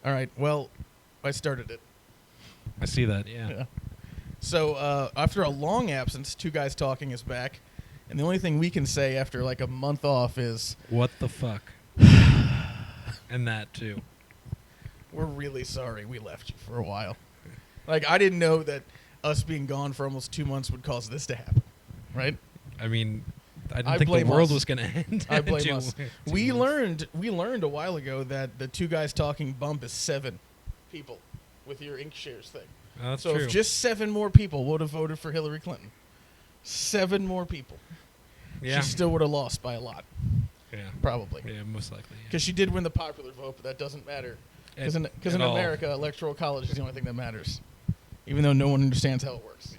All right. Well, I started it. I see that, yeah. So after a long absence, Two Guys Talking is back. And the only thing we can say after like a month off is... What the fuck? And that, too. We're really sorry we left you for a while. Like, I didn't know that us being gone for almost 2 months would cause this to happen. Right? I mean, I didn't I think the blame world us. was going to end. I blame in us. two We months. learned a while ago that the Two Guys Talking bump is 7 people with your ink shares thing. Oh, that's So true. if just 7 more people would have voted for Hillary Clinton, 7 more people, yeah. she still would have lost by a lot, Yeah. probably. Yeah, most likely. Because she did win the popular vote, but that doesn't matter. Because in At all. America, electoral college is the only thing that matters, even though no one understands how it works.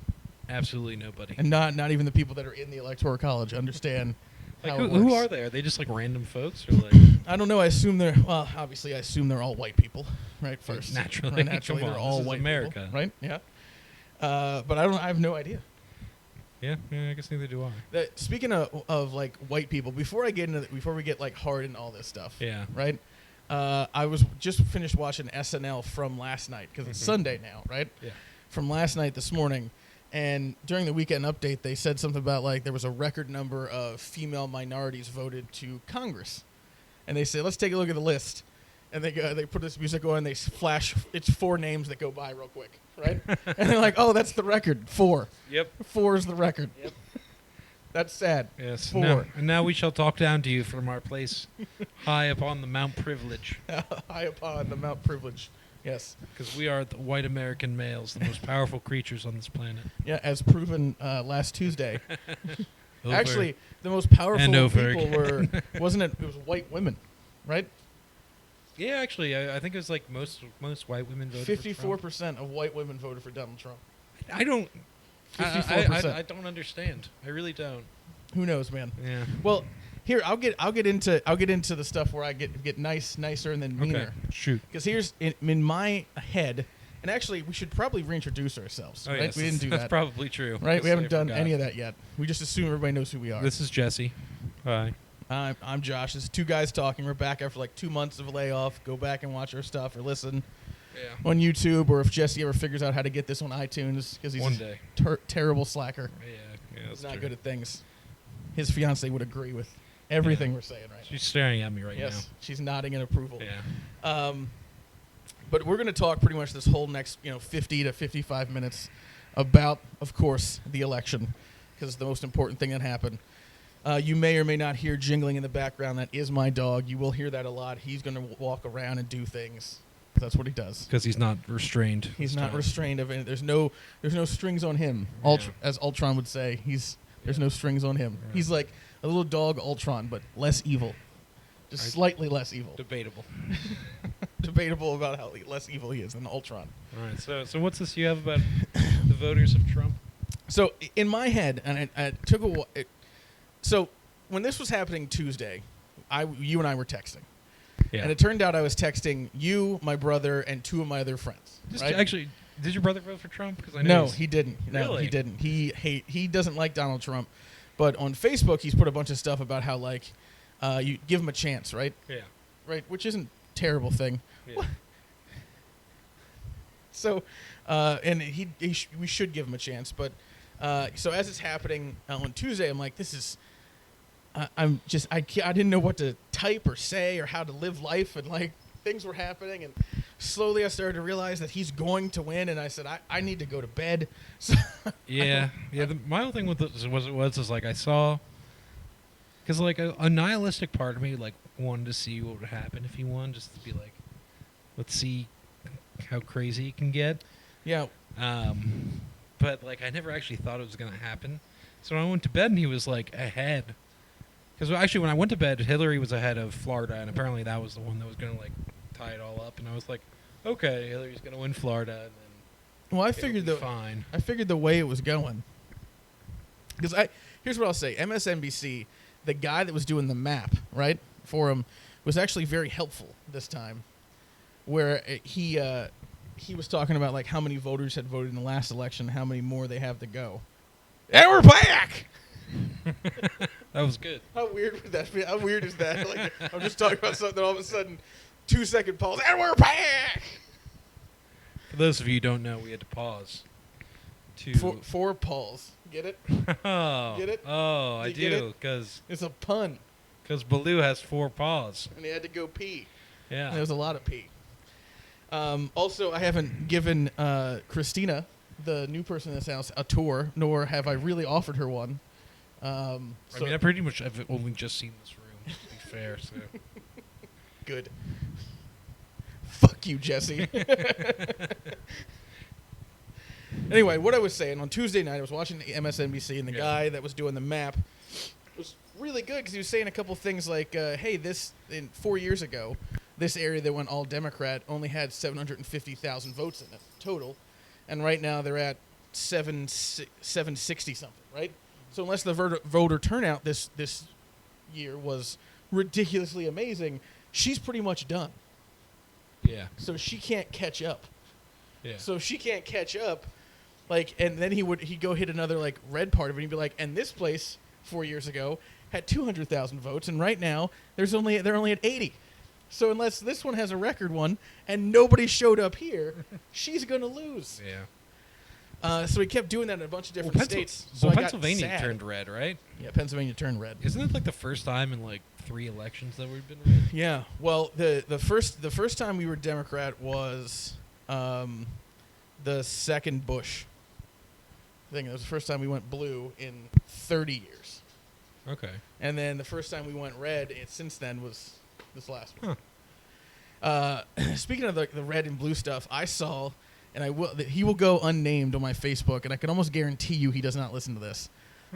Absolutely nobody. And not even the people that are in the electoral college understand Like, how it who works. are they? Are they just like random folks? Or like I don't know. I assume obviously, I assume they're all white people, right? First, Naturally. right? Naturally, Come they're on, all this is white America. people, right? Yeah. But I have no idea. yeah, I guess neither do I. Speaking of like white people, before we get like hard into all this stuff, Yeah. right? I was just finished watching SNL from last night because it's Sunday now, right? Yeah. From last night this morning, and during the weekend update, they said something about like there was a record number of female minorities voted to Congress, and they said, let's take a look at the list, and they put this music on, and they flash it's 4 names that go by real quick, right? And they're like, oh, that's the record, 4. Yep. 4 is the record. Yep. That's sad. Yes. 4. Now we shall talk down to you from our place high upon the Mount Privilege. High upon the Mount Privilege. Yes. Because we are the white American males, the most powerful creatures on this planet. Yeah, as proven last Tuesday. Over Actually, the most powerful and over people again. were, wasn't it? It was white women, right? Yeah, actually, I think it was like most white women voted 54% of white women voted for Donald Trump. for Trump. I don't. 54%. I don't understand. I really don't. Who knows, man? Yeah. Well, here I'll get into the stuff where I get nicer and then meaner. Okay. Shoot. Because here's in my head, and actually we should probably reintroduce ourselves. Oh, right? yes, We didn't do that's that. probably true. Right? We Yes, haven't I done forgot. any of that yet. We just assume everybody knows who we are. This is Jesse. Hi. I'm Josh. This is Two Guys Talking. We're back after like 2 months of layoff. Go back and watch our stuff or listen Yeah. on YouTube, or if Jesse ever figures out how to get this on iTunes, because he's One a day. terrible slacker. Yeah. He's That's not true. good at things. His fiance would agree with everything Yeah. we're saying right She's staring at me right now. Yes, she's nodding in approval. now. Yeah. But we're going to talk pretty much this whole next 50 to 55 minutes about, of course, the election, because it's the most important thing that happened. You may or may not hear jingling in the background. That is my dog. You will hear that a lot. He's going to walk around and do things. That's what he does. Because he's not restrained. He's this not time. restrained of any. There's no strings on him. Yeah. As Ultron would say, there's Yeah. no strings on him. Right. He's like a little dog Ultron, but less evil. Just Right. slightly less evil. Debatable. Debatable about how less evil he is than Ultron. All right. So what's this you have about the voters of Trump? So in my head, and I took a while. So when this was happening Tuesday, you and I were texting, Yeah. and it turned out I was texting you, my brother, and 2 of my other friends. Just right? actually, did your brother vote for Trump? Because I know No, he's- he didn't. No, Really? he didn't. He doesn't like Donald Trump, but on Facebook he's put a bunch of stuff about how like you give him a chance, right? Yeah. Right, which isn't a terrible thing. Yeah. So, and we should give him a chance, but so as it's happening on Tuesday, I'm like, this is. I didn't know what to type or say or how to live life, and like things were happening, and slowly I started to realize that he's going to win, and I said I need to go to bed. So Yeah. My whole thing with this was like I saw, because like a nihilistic part of me like wanted to see what would happen if he won, just to be like, let's see how crazy it can get. yeah, But like I never actually thought it was gonna happen. So when I went to bed and he was like ahead. Because actually, when I went to bed, Hillary was ahead of Florida, and apparently that was the one that was going to like tie it all up. And I was like, okay, Hillary's going to win Florida, and then well, I it'll figured be the fine. I figured the way it was going. Because here's what I'll say: MSNBC, the guy that was doing the map right for him, was actually very helpful this time, where he was talking about like how many voters had voted in the last election, how many more they have to go, and we're back. That was good. How weird would that be? How weird is that? Like, I'm just talking about something, all of a sudden, 2-second pause, and we're back. For those of you who don't know, we had to pause. Four pause. Get it? Oh, Get it? Oh, I You get do, it? because It's a pun. Baloo has 4 paws. And he had to go pee. Yeah. And there was a lot of pee. Also, I haven't given Christina, the new person in this house, a tour, nor have I really offered her one. I mean, I pretty much have only just seen this room, to be fair, so. Good. Fuck you, Jesse. Anyway, what I was saying, on Tuesday night, I was watching the MSNBC, and the guy that was doing the map was really good because he was saying a couple things like, hey, 4 years ago, this area that went all Democrat only had 750,000 votes in it total, and right now they're at 760 something, right? So unless the voter turnout this year was ridiculously amazing, she's pretty much done. Yeah. So she can't catch up. Yeah. So if she can't catch up, and then he'd go hit another red part of it, and he'd be like, and this place 4 years ago had 200,000 votes, and right now they're only at 80. So unless this one has a record one and nobody showed up here, she's gonna lose. Yeah. So he kept doing that in a bunch of different states. So Pennsylvania turned red, right? Yeah, Pennsylvania turned red. Isn't it the first time in 3 elections that we've been red? Yeah. Well, the first time we were Democrat was the second Bush thing. It was the first time we went blue in 30 years. Okay. And then the first time we went red since then was this last one. Speaking of the red and blue stuff, I saw, and he will go unnamed on my Facebook, and I can almost guarantee you he does not listen to this.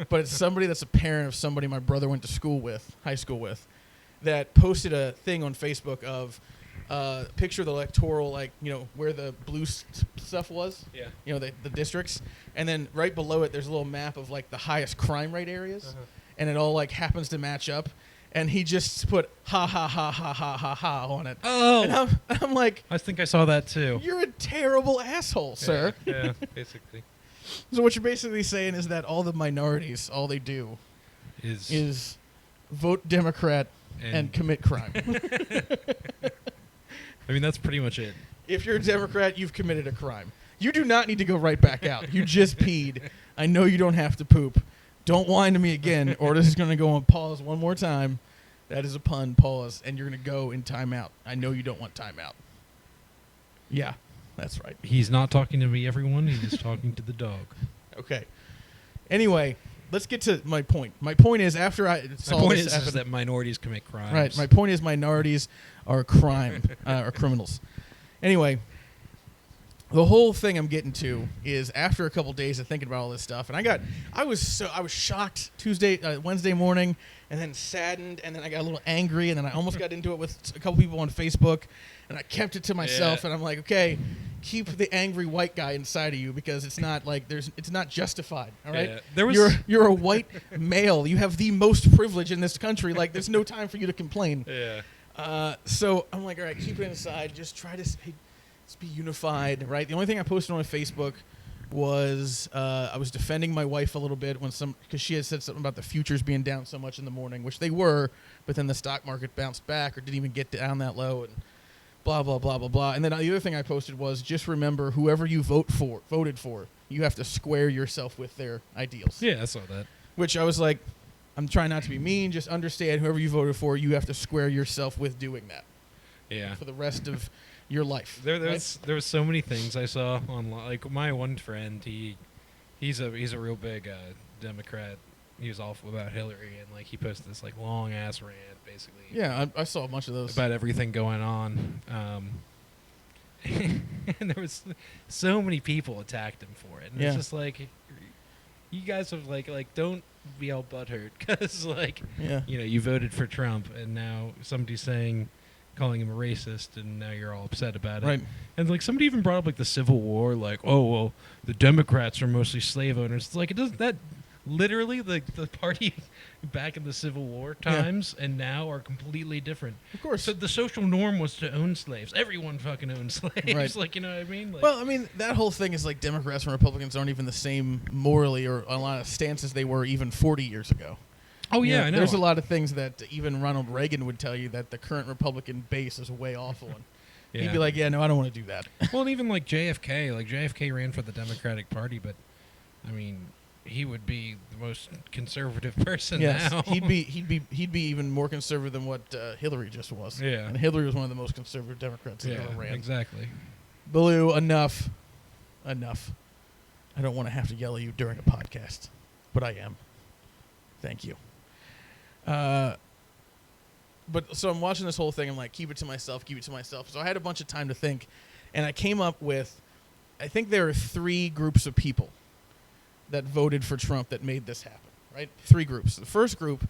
But it's somebody that's a parent of somebody my brother went to high school with, that posted a thing on Facebook of picture of the electoral, where the blue stuff was. Yeah. The districts. And then right below it, there's a little map of the highest crime rate areas. Uh-huh. And it all happens to match up. And he just put ha ha ha ha ha ha ha on it. Oh. And I'm like, I think I saw that too. you're a terrible asshole, sir. Yeah, basically. So what you're basically saying is that all the minorities, all they do is vote Democrat and commit crime. I mean, that's pretty much it. If you're a Democrat, you've committed a crime. You do not need to go right back out. You just peed. I know you don't have to poop. Don't whine to me again, or this is going to go on pause one more time. That is a pun, pause, and you're going to go in timeout. I know you don't want timeout. Yeah, that's right. He's not talking to me, everyone. He's talking to the dog. Okay. Anyway, let's get to my point. My point is, after I saw my point this, is that minorities commit crimes. right. My point is, minorities are crime, are criminals. Anyway, the whole thing I'm getting to is after a couple days of thinking about all this stuff, and I was shocked Wednesday morning, and then saddened, and then I got a little angry, and then I almost got into it with a couple people on Facebook, and I kept it to myself, and I'm like, okay, keep the angry white guy inside of you because it's not it's not justified. All right, you're a white male. You have the most privilege in this country. There's no time for you to complain. Yeah. So I'm like, all right, keep it inside. Just try to be unified, right? The only thing I posted on Facebook was I was defending my wife a little bit because she had said something about the futures being down so much in the morning, which they were, but then the stock market bounced back or didn't even get down that low, and blah blah blah blah blah. And then the other thing I posted was just remember, whoever you voted for, you have to square yourself with their ideals. Yeah, I saw that. Which I was like, I'm trying not to be mean. Just understand, whoever you voted for, you have to square yourself with doing that. Yeah. For the rest of your life. There was so many things I saw online. My one friend, he's a real big Democrat. He was awful about Hillary, and he posted this long ass rant, basically. Yeah, I saw a bunch of those about everything going on. And there was so many people attacked him for it, and it's just you guys have don't be all butthurt because you voted for Trump, and now somebody's calling him a racist, and now you're all upset about it. Right. And somebody even brought up the Civil War, oh well, the Democrats are mostly slave owners. It's it doesn't that literally the party back in the Civil War times and now are completely different. Of course. So the social norm was to own slaves. Everyone fucking owned slaves. Right. You know what I mean? Well, I mean, that whole thing is Democrats and Republicans aren't even the same morally or a lot of stances they were even 40 years ago. Oh, yeah, I know. There's a lot of things that even Ronald Reagan would tell you that the current Republican base is way off on. Yeah. He'd be like, yeah, no, I don't want to do that. Well, and even like JFK. Like, JFK ran for the Democratic Party, but, I mean, he would be the most conservative person now. He'd be even more conservative than what Hillary just was. Yeah. And Hillary was one of the most conservative Democrats that ever ran. Exactly. Blue, enough. I don't want to have to yell at you during a podcast, but I am. Thank you. But so I'm watching this whole thing. I'm like, keep it to myself. So I had a bunch of time to think, and I came up with, I think there are 3 groups of people that voted for Trump that made this happen. Right? 3 groups. The first group,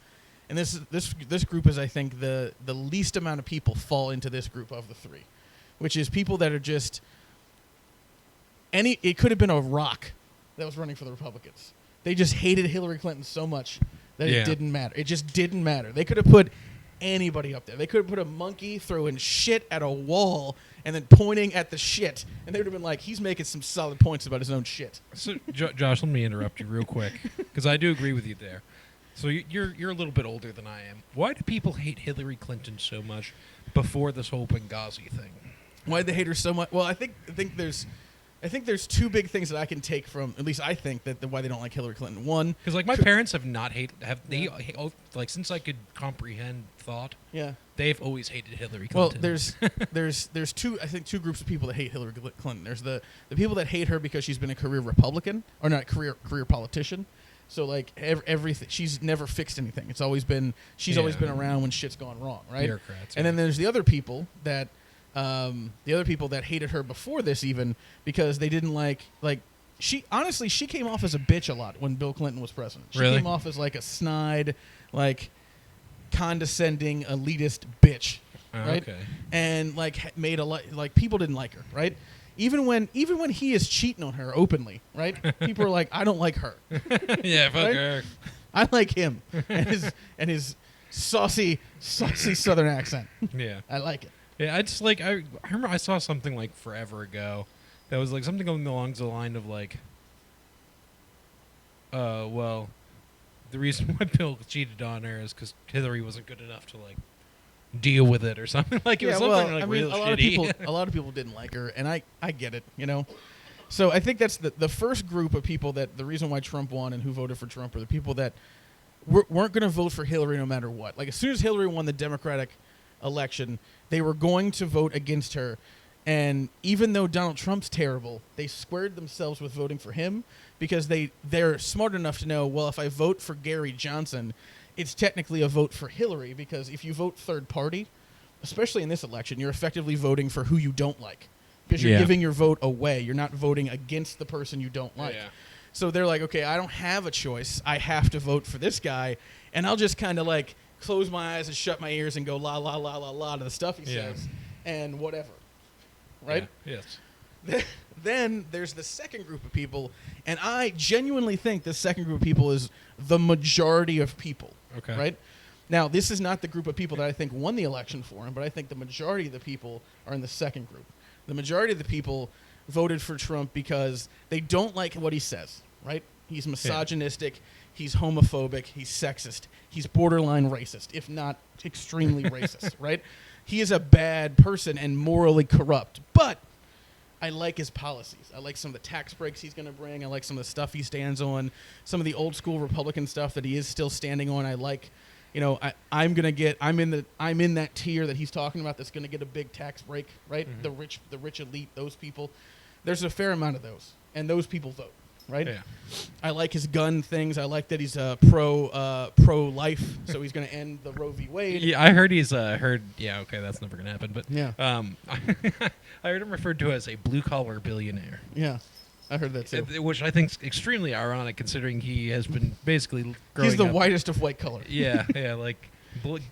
and this group is, I think, the least amount of people fall into this group of the 3, which is people that are just it could have been a rock that was running for the Republicans. They just hated Hillary Clinton so much that it didn't matter. It just didn't matter. They could have put anybody up there. They could have put a monkey throwing shit at a wall and then pointing at the shit, and they would have been like, he's making some solid points about his own shit. So, Josh, let me interrupt you real quick, because I do agree with you there. So you're a little bit older than I am. Why do people hate Hillary Clinton so much before this whole Benghazi thing? Why do they hate her so much? Well, I think there's 2 big things that I can take from, at least I think, that why they don't like Hillary Clinton. One, because like my parents have not like since I could comprehend thought. Yeah. They've always hated Hillary Clinton. Well, there's 2 groups of people that hate Hillary Clinton. There's the people that hate her because she's been a career Republican, or not career politician. So like everything, she's never fixed anything. It's always been always been around when shit's gone wrong, right? Bureaucrats. And then there's the other people that hated her before this, even because they didn't like she came off as a bitch a lot when Bill Clinton was president. She Really? came off as like a snide, like condescending, elitist bitch, right? Okay. And like made a lot, like people didn't like her, right? Even when he is cheating on her openly, right? People are like, I don't like her. Yeah, fuck Right? her. I like him and his saucy Southern accent. Yeah. I like it. Yeah, I just like I remember I saw something like forever ago that was like something along the line of like, well, the reason why Bill cheated on her is because Hillary wasn't good enough to like deal with it or something. Like it was something like real shitty. A lot of people didn't like her, and I get it, you know. So I think that's the first group of people that the reason why Trump won and who voted for Trump are the people that weren't going to vote for Hillary no matter what. Like as soon as Hillary won the Democratic election, they were going to vote against her. And even though Donald Trump's terrible, they squared themselves with voting for him because they're smart enough to know, well, if I vote for Gary Johnson, it's technically a vote for Hillary, because if you vote third party, especially in this election, you're effectively voting for who you don't like, because you're giving your vote away. You're not voting against the person you don't like. Yeah. So they're like, okay, I don't have a choice. I have to vote for this guy, and I'll just kind of like close my eyes and shut my ears and go la la la la la to the stuff he says and whatever. Right? Yeah. Yes. Then there's the second group of people, and I genuinely think the second group of people is the majority of people. Okay. Right? Now, this is not the group of people that I think won the election for him, but I think the majority of the people are in the second group. The majority of the people voted for Trump because they don't like what he says, right? He's misogynistic, he's homophobic, he's sexist, he's borderline racist, if not extremely racist, right? He is a bad person and morally corrupt, but I like his policies. I like some of the tax breaks he's going to bring. I like some of the stuff he stands on. Some of the old school Republican stuff that he is still standing on. I like, you know, I'm in that tier that he's talking about that's going to get a big tax break, right? Mm-hmm. The rich elite, those people. There's a fair amount of those, and those people vote, right? Yeah. I like his gun things. I like that he's pro-life, so he's going to end the Roe v. Wade. Yeah, I heard he's yeah, okay, that's never going to happen, but yeah. I heard him referred to as a blue-collar billionaire. Yeah, I heard that too. Which I think is extremely ironic, considering he has been basically growing He's the up. whitest of white color. Yeah, like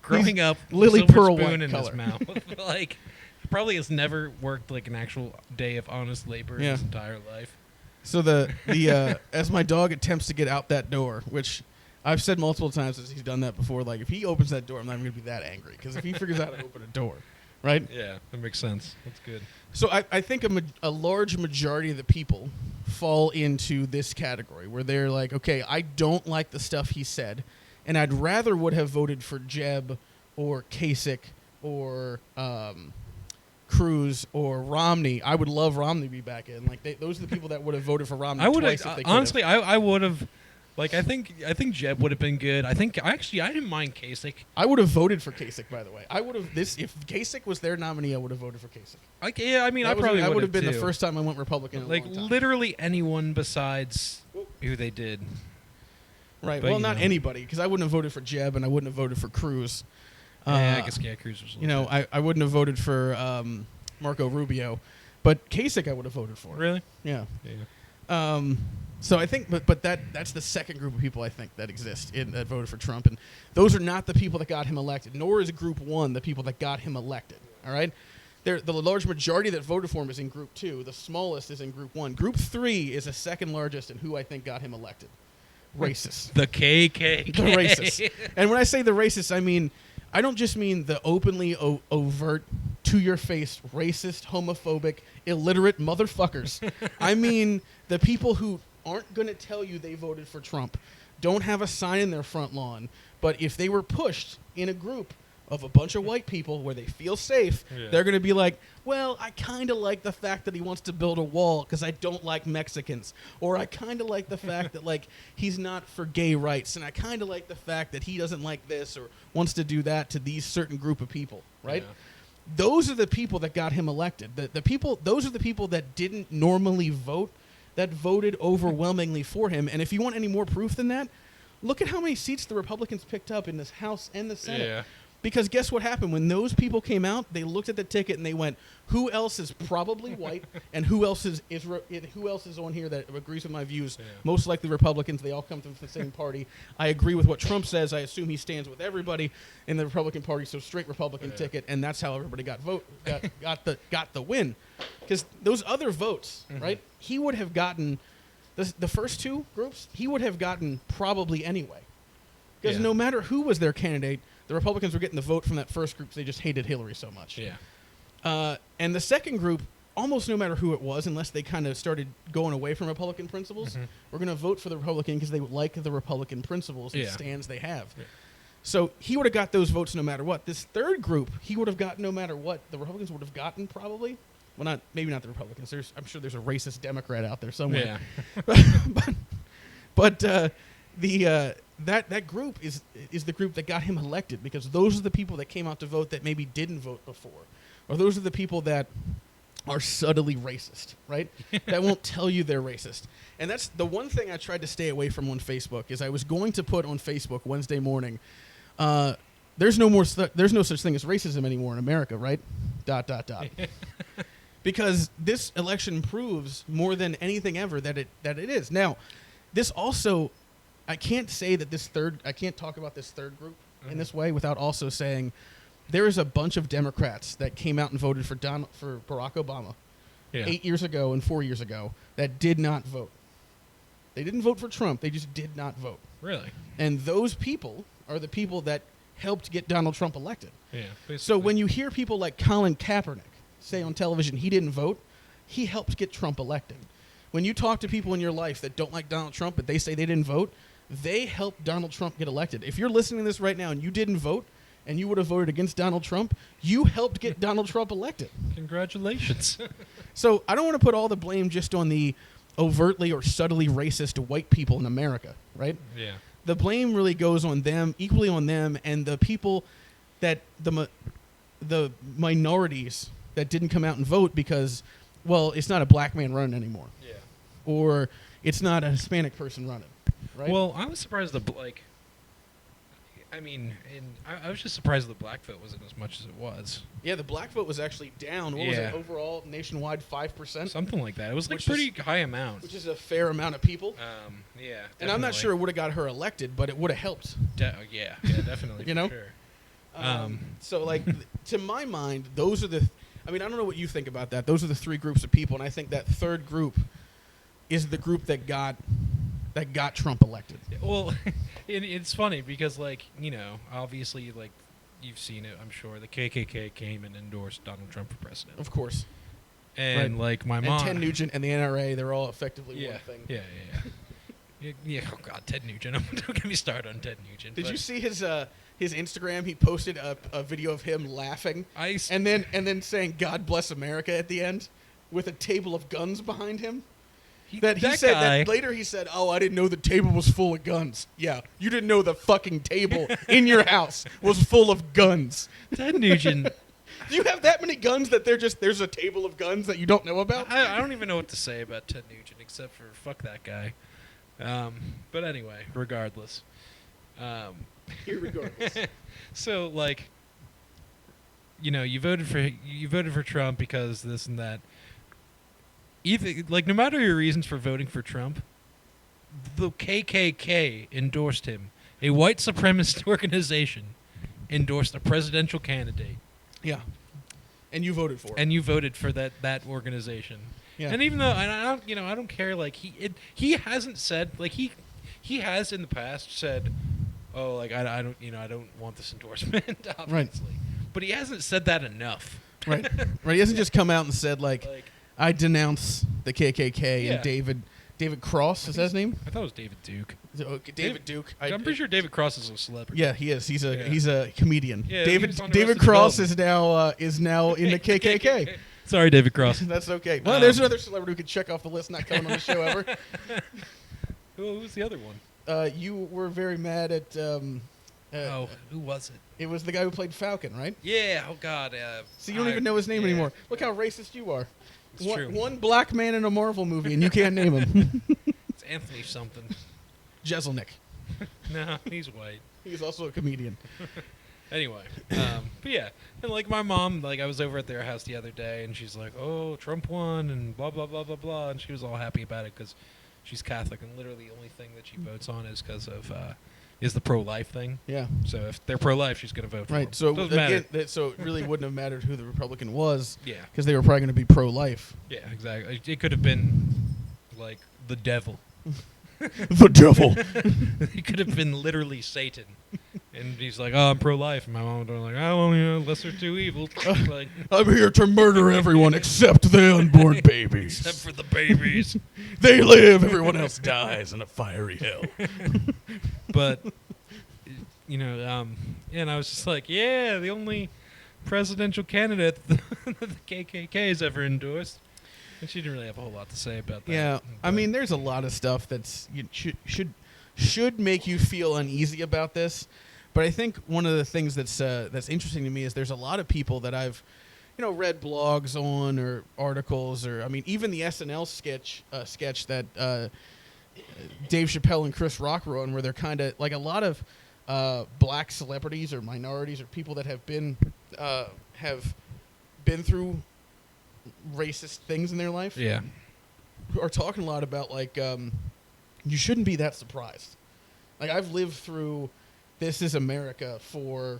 growing up, Lily silver Pearl spoon white in color. his mouth. Like, he probably has never worked like an actual day of honest labor in his entire life. So the as my dog attempts to get out that door, which I've said multiple times as he's done that before, like if he opens that door, I'm not even going to be that angry, because if he figures out how to open a door, right? Yeah, that makes sense. That's good. So I think a large majority of the people fall into this category where they're like, okay, I don't like the stuff he said, and I'd rather would have voted for Jeb or Kasich or Cruz or Romney. I would love Romney to be back in. Like those are the people that would have voted for Romney twice if they could. Honestly, I would have. Like I think Jeb would have been good. I didn't mind Kasich. I would have voted for Kasich, by the way. I would have if Kasich was their nominee, I would have voted for Kasich. I probably would would have been too. the first time I went Republican. In Like a long time. literally anyone besides who they did. Right. But, Well, not anybody, because I wouldn't have voted for Jeb and I wouldn't have voted for Cruz. I guess Cruz was. I wouldn't have voted for Marco Rubio, but Kasich I would have voted for. Really? Yeah. Yeah. So I think, but that's the second group of people I think that exist that voted for Trump, and those are not the people that got him elected. Nor is Group 1 the people that got him elected. All right, the large majority that voted for him is in Group 2. The smallest is in Group 1. Group 3 is the second largest, and who I think got him elected. Racists. The KKK. The racists. And when I say the racists, I mean I don't just mean the openly overt, to-your-face, racist, homophobic, illiterate motherfuckers. I mean the people who aren't going to tell you they voted for Trump, don't have a sign in their front lawn, but if they were pushed in a group of a bunch of white people where they feel safe, they're going to be like, well, I kind of like the fact that he wants to build a wall because I don't like Mexicans. Or I kind of like the fact that, like, he's not for gay rights. And I kind of like the fact that he doesn't like this or wants to do that to these certain group of people, right? Yeah. Those are the people that got him elected. Those are the people that didn't normally vote, that voted overwhelmingly for him. And if you want any more proof than that, look at how many seats the Republicans picked up in this House and the Senate. Yeah. Because guess what happened? When those people came out, they looked at the ticket and they went, who else is probably white and who else is on here that agrees with my views? Yeah. Most likely Republicans. They all come from the same party. I agree with what Trump says. I assume he stands with everybody in the Republican Party, so straight Republican ticket, and that's how everybody got the win. Because those other votes, right, he would have gotten the first two groups, he would have gotten probably anyway. Because no matter who was their candidate, the Republicans were getting the vote from that first group because they just hated Hillary so much. Yeah. And the second group, almost no matter who it was, unless they kind of started going away from Republican principles, were going to vote for the Republican because they like the Republican principles and stands they have. Yeah. So he would have got those votes no matter what. This third group, he would have gotten no matter what. The Republicans would have gotten probably. Well, maybe not the Republicans. I'm sure there's a racist Democrat out there somewhere. Yeah. but that group is the group that got him elected, because those are the people that came out to vote that maybe didn't vote before, or those are the people that are subtly racist, right? That won't tell you they're racist. And that's the one thing I tried to stay away from on Facebook. Is I was going to put on Facebook Wednesday morning, there's no such thing as racism anymore in America, right? ... Because this election proves more than anything ever that it is. Now, this also, I can't say that I can't talk about this third group in this way without also saying there is a bunch of Democrats that came out and voted for Barack Obama 8 years ago and 4 years ago that did not vote. They didn't vote for Trump. They just did not vote. Really? And those people are the people that helped get Donald Trump elected. Yeah. Basically. So when you hear people like Colin Kaepernick say on television he didn't vote, he helped get Trump elected. When you talk to people in your life that don't like Donald Trump but they say they didn't vote, they helped Donald Trump get elected. If you're listening to this right now and you didn't vote and you would have voted against Donald Trump, you helped get Donald Trump elected. Congratulations. So I don't want to put all the blame just on the overtly or subtly racist white people in America, right? Yeah. The blame really goes on them, equally on them, and the people that the minorities that didn't come out and vote because, well, it's not a black man running anymore. Yeah. Or it's not a Hispanic person running. Right? Well, I was surprised I was just surprised the black vote wasn't as much as it was. Yeah, the black vote was actually down. What was it overall, nationwide, 5%? Something like that. It was like pretty high amount. Which is a fair amount of people. Yeah, definitely. And I'm not sure it would have got her elected, but it would have helped. Yeah, definitely. You know? Sure. So, like, to my mind, those are I don't know what you think about that. Those are the three groups of people, and I think that third group is the group that got Trump elected. Well, it's funny because, like, you know, obviously, like, you've seen it, I'm sure. The KKK came and endorsed Donald Trump for president. Of course. And, like, my mom... And Ted Nugent and the NRA, they're all effectively one thing. Yeah. Yeah, oh God, Ted Nugent. Don't get me started on Ted Nugent. Did you see his Instagram? He posted a video of him laughing and then saying "God bless America" at the end with a table of guns behind him. Later he said, "Oh, I didn't know the table was full of guns." Yeah, you didn't know the fucking table in your house was full of guns. Ted Nugent. Do you have that many guns that there's a table of guns that you don't know about? I don't even know what to say about Ted Nugent except for fuck that guy. But anyway, regardless. Irregardless. So like, you voted for Trump because this and that. Either like no matter your reasons for voting for Trump, the KKK endorsed him. A white supremacist organization endorsed a presidential candidate. Yeah. And you voted for it. And you voted for that organization. Yeah. And even though I don't care. Like he hasn't said like he has in the past said, oh like I don't want this endorsement obviously, right. But he hasn't said that enough. Right. He hasn't just come out and said like I denounce the KKK Yeah. and David Cross is that his name? I thought it was David Duke. David Duke. I'm pretty sure David Cross is a celebrity. Yeah, he is. He's a comedian. Yeah, David Cross is now in the KKK. Sorry, David Cross. That's okay. Well, there's another celebrity who could check off the list not coming on the show ever. Who was the other one? You were very mad at. Who was it? It was the guy who played Falcon, right? Yeah. Oh God. So you don't even know his name anymore. Look how racist you are. It's true. One black man in a Marvel movie, and you can't name him. It's Anthony something. Jeselnik. No, he's white. He's also a comedian. Anyway, but yeah, and like my mom, like I was over at their house the other day, and she's like, "Oh, Trump won," and blah blah blah blah blah, and she was all happy about it because she's Catholic, and literally the only thing that she votes on is because of is the pro-life thing. Yeah. So if they're pro-life, she's going to vote for them. Right. So doesn't matter. So it really wouldn't have mattered who the Republican was. Yeah. Because they were probably going to be pro-life. Yeah, exactly. It could have been like the devil. The devil. He could have been literally Satan. And he's like, "Oh, I'm pro-life," and my mom was like, "Oh, well, lesser two evils." Like, I'm here to murder everyone except the unborn babies. Except for the babies. They live. Everyone else dies in a fiery hell. But and I was just like, "Yeah, the only presidential candidate that the KKK has ever endorsed." And she didn't really have a whole lot to say about that. Yeah, but I mean, there's a lot of stuff that's should make you feel uneasy about this. But I think one of the things that's interesting to me is there's a lot of people that I've, read blogs on or articles or even the SNL sketch that Dave Chappelle and Chris Rock were on, where they're kind of like a lot of black celebrities or minorities or people that have been through racist things in their life. Yeah, are talking a lot about like you shouldn't be that surprised. Like I've lived through This Is America for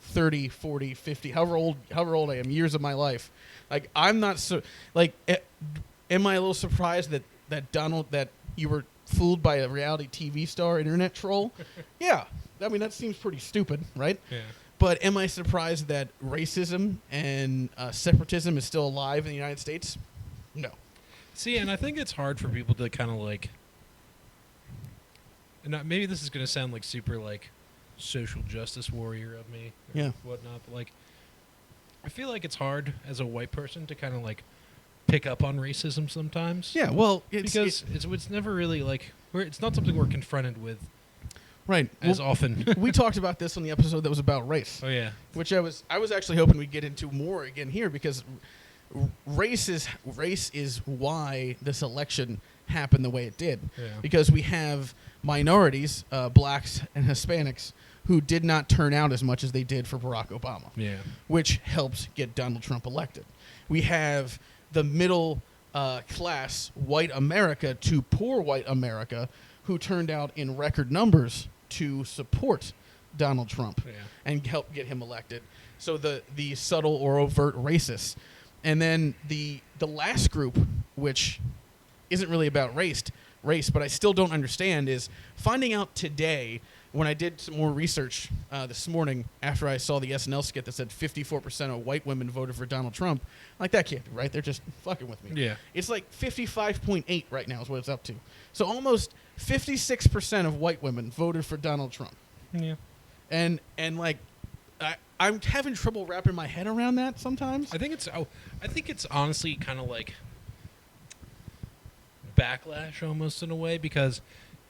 30, 40, 50, however old I am, years of my life. Like I'm not so like am I a little surprised that you were fooled by a reality TV star internet troll? Yeah. I mean that seems pretty stupid, right? Yeah. But am I surprised that racism and separatism is still alive in the United States? No. See, and I think it's hard for people to kind of like, and maybe this is going to sound like super like social justice warrior of me or yeah. whatnot, but like I feel like it's hard as a white person to kind of like pick up on racism sometimes. Yeah, well, it's never really like it's not something we're confronted with right as often. We talked about this on the episode that was about race. Oh yeah, which I was actually hoping we'd get into more again here because race is why this election happened the way it did. Yeah. Because we have minorities, blacks and Hispanics, who did not turn out as much as they did for Barack Obama. Yeah. Which helped get Donald Trump elected. We have the middle class white America to poor white America who turned out in record numbers to support Donald Trump and help get him elected. So the subtle or overt racists. And then the last group, which isn't really about race, but I still don't understand, is finding out today when I did some more research this morning after I saw the SNL skit that said 54% of white women voted for Donald Trump, like that can't be right. They're just fucking with me. Yeah. It's like 55.8 right now is what it's up to. So almost 56% of white women voted for Donald Trump. Yeah. And like I'm having trouble wrapping my head around that sometimes. I think it's honestly kind of like backlash almost in a way, because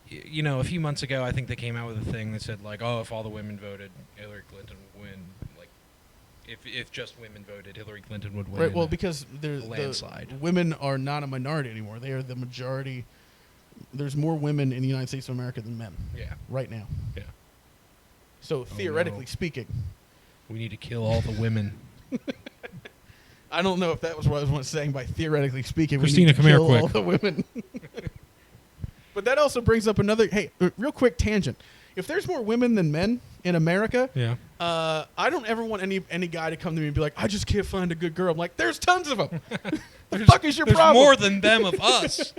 you know, a few months ago I think they came out with a thing that said like, oh, if all the women voted, Hillary Clinton would win. Like if just women voted, Hillary Clinton would win. Right, well, because a landslide. the women are not a minority anymore. They are the majority. There's more women in the United States of America than men. Yeah. Right now. Yeah. So theoretically no. speaking, we need to kill all the women. I don't know if that was what I was saying by theoretically speaking. Christina, we need come to here kill quick. all the women. But that also brings up another. Hey, real quick tangent. If there's more women than men in America, Yeah. I don't ever want any guy to come to me and be like, I just can't find a good girl. I'm like, there's tons of them. The fuck is your There's problem? more than them of us.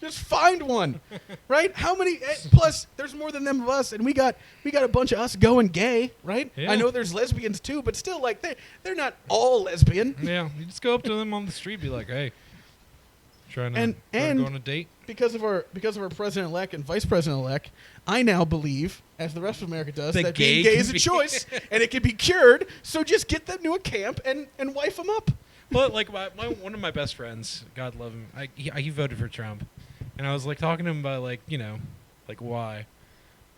Just find one, right? How many? Plus, there's more than them of us, and we got a bunch of us going gay, right? Yeah. I know there's lesbians too, but still, like they're not all lesbian. Yeah. You just go up to them on the street, be like, hey, trying to go on a date. Because of our president-elect and vice president-elect, I now believe, as the rest of America does, that being gay is a choice and it can be cured. So just get them to a camp and wife them up. Well, like one of my best friends, God love him, he voted for Trump, and I was like talking to him about like, you know, like why,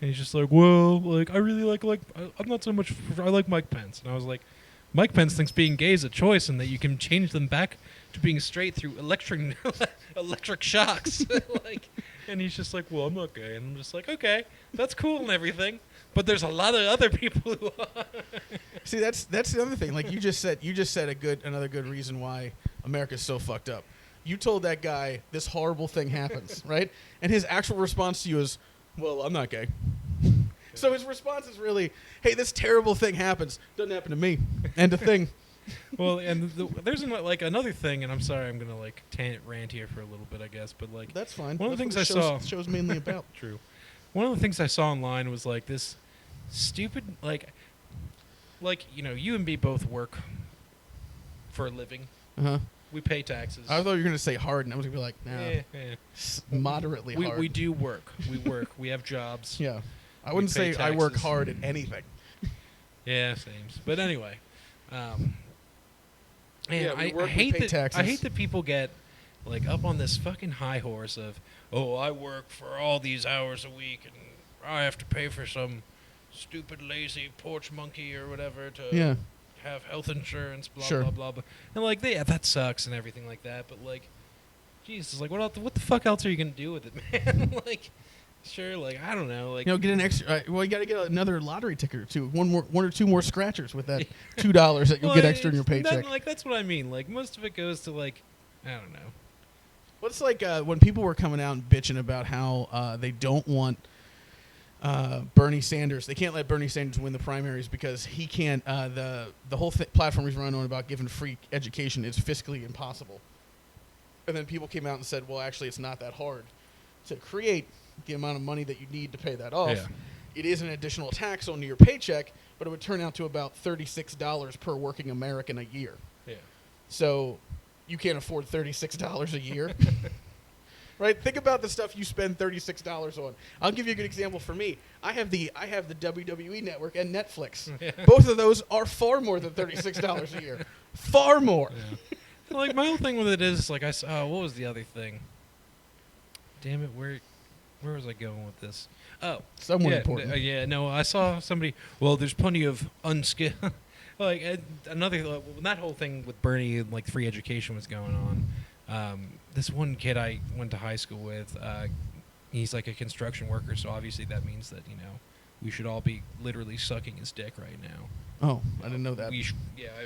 and he's just like, well, like I really like I'm not so much I like Mike Pence, and I was like, Mike Pence thinks being gay is a choice and that you can change them back to being straight through electric shocks, like, and he's just like, well, I'm not gay, and I'm just like, okay, that's cool and everything, but there's a lot of other people who are. See, that's the other thing. Like you just said another good reason why America's so fucked up. You told that guy this horrible thing happens, right? And his actual response to you is, well, I'm not gay. So his response is really, hey, this terrible thing happens. Doesn't happen to me. End of thing. Well, and there's another thing, and I'm sorry, I'm gonna like rant here for a little bit, I guess, but like that's fine. One of the things I saw saw show's mainly about. True. One of the things I saw online was like this stupid like you know, you and me both work for a living. Uh-huh. We pay taxes. I thought you were gonna say hard, and I was gonna be like, nah, moderately hard. We do work. We work. We have jobs. Yeah, I wouldn't say taxes. I work hard at anything. Yeah, same. But anyway, man, yeah, I hate that people get like up on this fucking high horse of, oh, I work for all these hours a week and I have to pay for some stupid lazy porch monkey or whatever to have health insurance, blah blah blah blah. And like that sucks and everything like that, but like, Jesus, like what the fuck else are you gonna do with it, man? Like, sure, like I don't know, like, you know, get an extra. Well, you got to get another lottery ticket or two, one or two more scratchers with that $2 that you'll get extra in your paycheck. Like that's what I mean. Like most of it goes to like, I don't know. Well, it's like when people were coming out and bitching about how they don't want Bernie Sanders. They can't let Bernie Sanders win the primaries because he can't. The whole platform he's running on about giving free education is fiscally impossible. And then people came out and said, well, actually, it's not that hard to create the amount of money that you need to pay that off. Yeah. It is an additional tax on your paycheck, but it would turn out to about $36 per working American a year. Yeah. So you can't afford $36 a year. Right? Think about the stuff you spend $36 on. I'll give you a good example for me. I have the WWE Network and Netflix. Yeah. Both of those are far more than $36 a year. Far more. Yeah. Like my whole thing with it is like I saw. What was the other thing? Damn it! Where was I going with this? Oh, Somewhat important. Yeah, no, I saw somebody. Well, there's plenty of unskilled. Like another that whole thing with Bernie, like free education was going on. This one kid I went to high school with, he's like a construction worker, so obviously that means that, you know, we should all be literally sucking his dick right now. Oh, I didn't know that.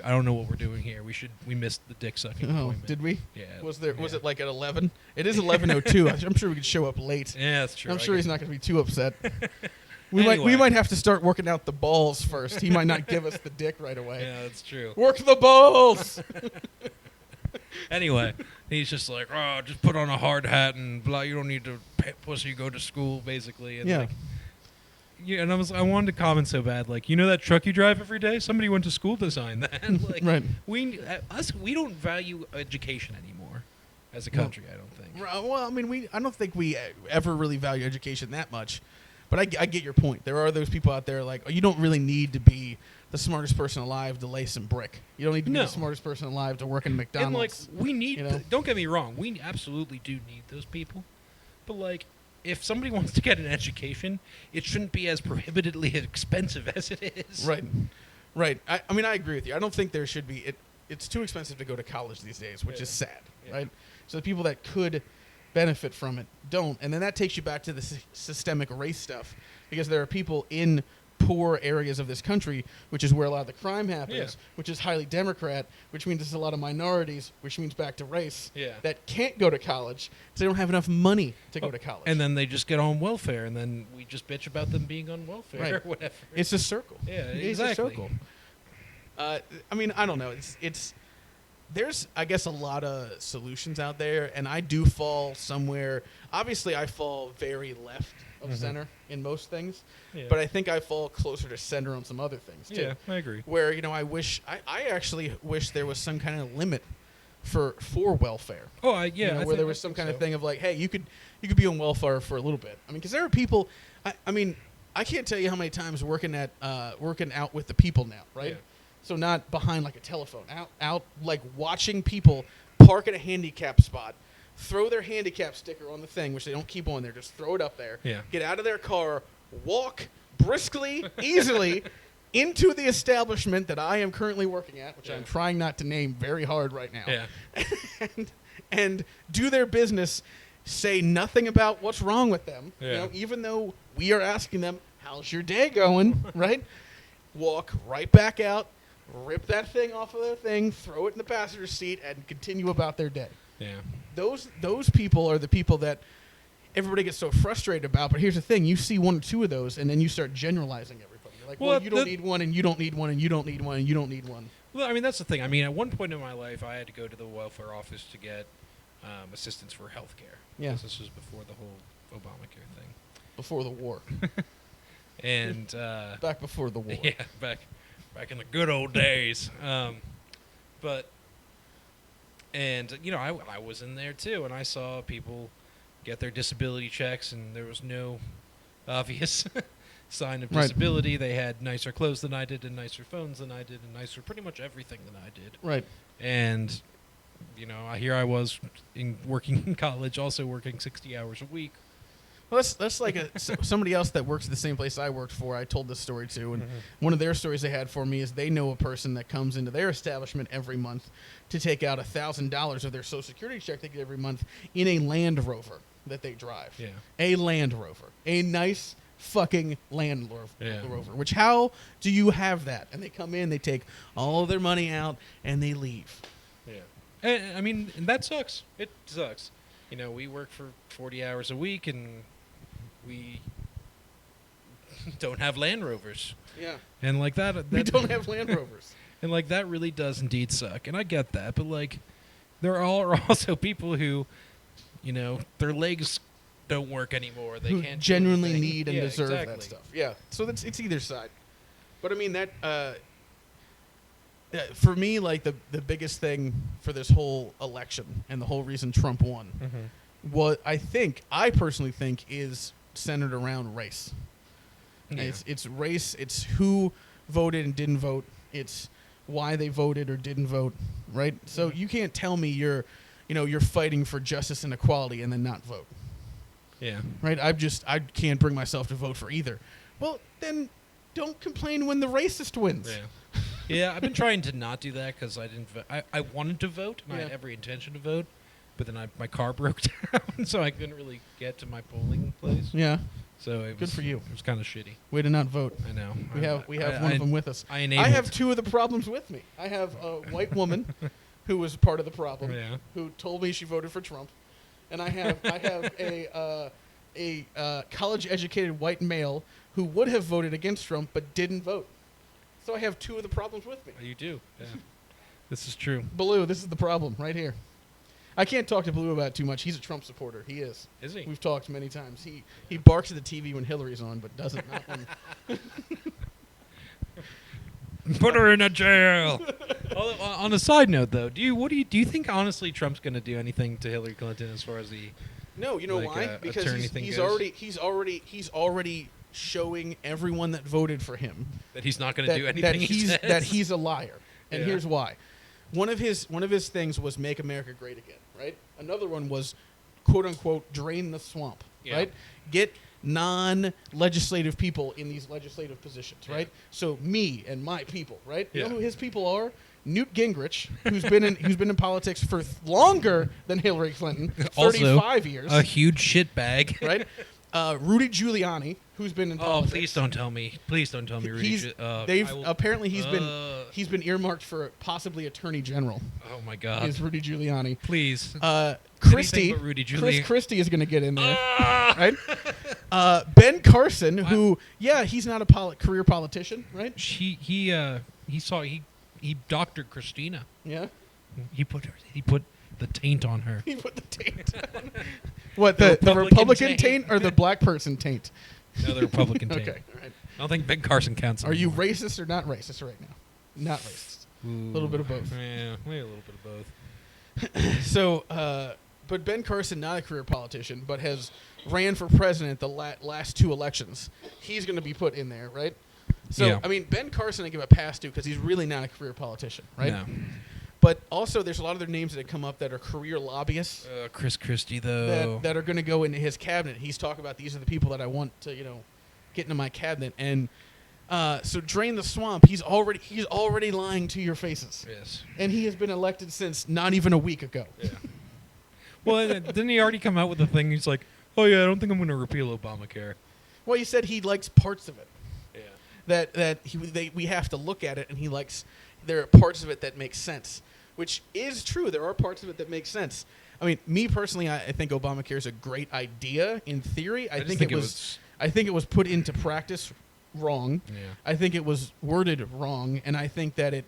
I don't know what we're doing here. We missed the dick sucking appointment. Did we? Yeah. Was it like at 11? It is 11:02. I'm sure we could show up late. Yeah, that's true. I'm sure he's not going to be too upset. Anyway. We might have to start working out the balls first. He might not give us the dick right away. Yeah, that's true. Work the balls. Anyway, he's just like, oh, just put on a hard hat and blah. You don't need to pay pussy, go to school, basically. And Yeah. like, Yeah, and I wanted to comment so bad, like, you know that truck you drive every day? Somebody went to school to design that. Like, Right. we don't value education anymore as a country. I don't think. Well, I mean, I don't think we ever really value education that much. But I get your point. There are those people out there like, oh, you don't really need to be the smartest person alive to lay some brick. You don't need to be No. the smartest person alive to work in McDonald's. And like we need. you know? Don't get me wrong. We absolutely do need those people. But like, if somebody wants to get an education, it shouldn't be as prohibitively expensive as it is. Right. Right. I mean, I agree with you. I don't think there should be. It's too expensive to go to college these days, which is sad. Yeah. Right. So the people that could benefit from it don't, and then that takes you back to the systemic race stuff, because there are people in poor areas of this country, which is where a lot of the crime happens, which is highly Democrat, which means there's a lot of minorities, which means back to race, that can't go to college because they don't have enough money to go to college. And then they just get on welfare, and then we just bitch about them being on welfare Right. or whatever. It's a circle. Yeah, It's exactly. a circle. I mean, I don't know. It's there's, I guess, a lot of solutions out there, and I do fall somewhere. Obviously, I fall very left of center in most things, but I think I fall closer to center on some other things too. Yeah, I agree. Where I actually wish there was some kind of limit for welfare. Oh, Where there was some kind of thing of like, hey, you could be on welfare for a little bit. I mean, because there are people. I mean, I can't tell you how many times working out with the people now, right? Yeah. So not behind like a telephone, out like watching people park at a handicap spot, throw their handicap sticker on the thing, which they don't keep on there, just throw it up there, get out of their car, walk briskly, easily into the establishment that I am currently working at, which I'm trying not to name very hard right now, and do their business, say nothing about what's wrong with them, even though we are asking them, how's your day going, right? Walk right back out, rip that thing off of their thing, throw it in the passenger seat, and continue about their day. Yeah. Those people are the people that everybody gets so frustrated about. But here's the thing: you see one or two of those, and then you start generalizing everybody. You're like, well, you don't need one, and you don't need one, and you don't need one, and you don't need one. Well, I mean, that's the thing. I mean, at one point in my life, I had to go to the welfare office to get assistance for health care. Yeah. This was before the whole Obamacare thing. Before the war. And back before the war. Yeah, back in the good old days. And you know, I was in there too, and I saw people get their disability checks, and there was no obvious sign of disability. They had nicer clothes than I did, and nicer phones than I did, and nicer pretty much everything than I did. Right. And you know, here I was working in college, also working 60 hours a week. Well, that's like somebody else that works at the same place I worked for. I told this story to, and one of their stories they had for me is they know a person that comes into their establishment every month to take out $1,000 of their Social Security check they get every month in a Land Rover that they drive. Yeah. A Land Rover, a nice fucking Land Rover. Which, how do you have that? And they come in, they take all of their money out, and they leave. Yeah. And, I mean, and that sucks. It sucks. You know, we work for 40 hours a week, and we don't have Land Rovers. Yeah. And like that We don't have Land Rovers. And like that really does indeed suck. And I get that, but like there are also people who, you know, their legs don't work anymore. They who can't genuinely need and deserve exactly. that stuff. Yeah. So it's either side. But I mean that for me, like the biggest thing for this whole election and the whole reason Trump won, what I personally think is centered around race. Yeah. It's race. It's who voted and didn't vote. It's why they voted or didn't vote. Right. So you can't tell me you're fighting for justice and equality and then not vote. Yeah. Right. I can't bring myself to vote for either. Well, then don't complain when the racist wins. Yeah. Yeah, I've been trying to not do that because I didn't. I wanted to vote, and I had every intention to vote, but then my car broke down, so I couldn't really get to my polling place. Yeah. So it was, good for you. It was kind of shitty. Way to not vote. I know. We have one of them with us. I have two of the problems with me. I have a white woman who was part of the problem, who told me she voted for Trump, and I have a college-educated white male who would have voted against Trump but didn't vote. So I have two of the problems with me. You do. Yeah. This is true. Baloo, this is the problem right here. I can't talk to Blue about it too much. He's a Trump supporter. He is. Is he? We've talked many times. He barks at the TV when Hillary's on, but doesn't not when. Put her in a jail. On a side note, though, do you think honestly Trump's going to do anything to Hillary Clinton as far as the No, you know why? Because he's already showing everyone that voted for him that he's not going to do anything that he's a liar. And Yeah. here's why. One of his things was make America great again, right? Another one was quote unquote drain the swamp, Yeah. right? Get non-legislative people in these legislative positions, Yeah. right? So me and my people, right? You Yeah. know who his people are? Newt Gingrich, who's been in politics for longer than Hillary Clinton, 35 years, a huge shitbag. right? Rudy Giuliani, who's been in politics. Please don't tell me. Please don't tell me. Rudy Apparently he's been earmarked for possibly Attorney General. Oh my God. Is Rudy Giuliani? Please. Christie, but Rudy Chris Giuliani. Christie is going to get in there, right? Ben Carson, who he's not a career politician, right? He doctored Christina. Yeah, He put the taint on her. he put the taint on. What, The the Republican Republican taint. taint or the black person taint? No, the Republican taint. Okay, all right. I don't think Ben Carson counts. Are you anymore. racist or not racist right now? Not racist. A little bit of both. Yeah, maybe a little bit of both. So, but Ben Carson, not a career politician, but has ran for president the last two elections. He's going to be put in there, right? So, Yeah. I mean, Ben Carson I give a pass to because he's really not a career politician, right? No. But also, there's a lot of their names that have come up that are career lobbyists Chris Christie, though. that are going to go into his cabinet. He's talking about these are the people that I want to, get into my cabinet. And so, drain the swamp. He's already lying to your faces. Yes. And he has been elected since not even a week ago. Yeah. Well, didn't he already come out with the thing? He's like, oh yeah, I don't think I'm going to repeal Obamacare. Well, he said he likes parts of it. Yeah. That we have to look at it, and he likes there are parts of it that make sense, which is true. There are parts of it that make sense. I mean, me personally, I think Obamacare is a great idea in theory. I think it was put into practice wrong. Yeah. I think it was worded wrong, and I think that it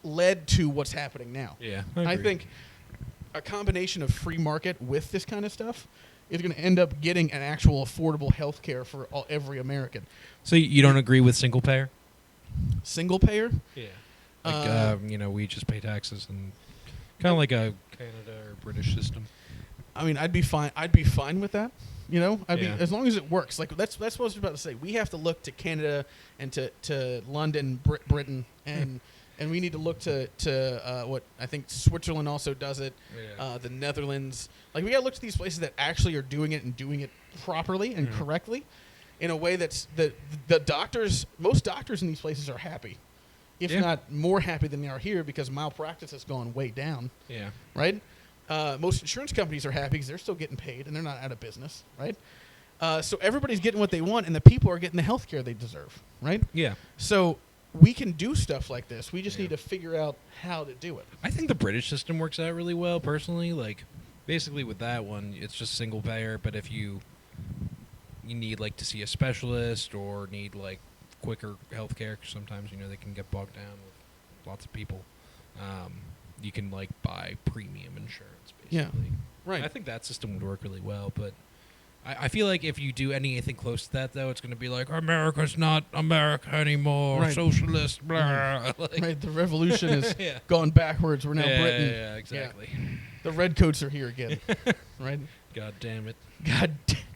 led to what's happening now. Yeah. I think a combination of free market with this kind of stuff is going to end up getting an actual affordable health care for every American. So you don't agree with single payer? Single payer? Yeah. Like, we just pay taxes and kind of like a Canada or British system. I mean, I'd be fine. I'd be fine with that. I'd be Yeah. as long as it works. Like that's what I was about to say. We have to look to Canada and to London, Britain, and we need to look to what I think Switzerland also does it. Yeah. The Netherlands. Like we got to look to these places that actually are doing it and doing it properly and correctly, in a way that's the doctors. Most doctors in these places are happy, if not more happy than they are here, because malpractice has gone way down. Yeah. Right. Most insurance companies are happy because they're still getting paid and they're not out of business. Right. So everybody's getting what they want, and the people are getting the health care they deserve. Right. Yeah. So we can do stuff like this. We just Yeah. need to figure out how to do it. I think the British system works out really well, personally. Like, basically with that one, it's just single payer, but if you need, like, to see a specialist or need, like, quicker health care, sometimes, they can get bogged down with lots of people, you can, like, buy premium insurance, basically. Yeah. Right. I think that system would work really well, but I feel like if you do anything close to that, though, it's going to be like, America's not America anymore, Right. socialist, blah. Like, Right. The revolution has Yeah. gone backwards. We're now Britain. Yeah, exactly. The redcoats are here again. Right. God damn it.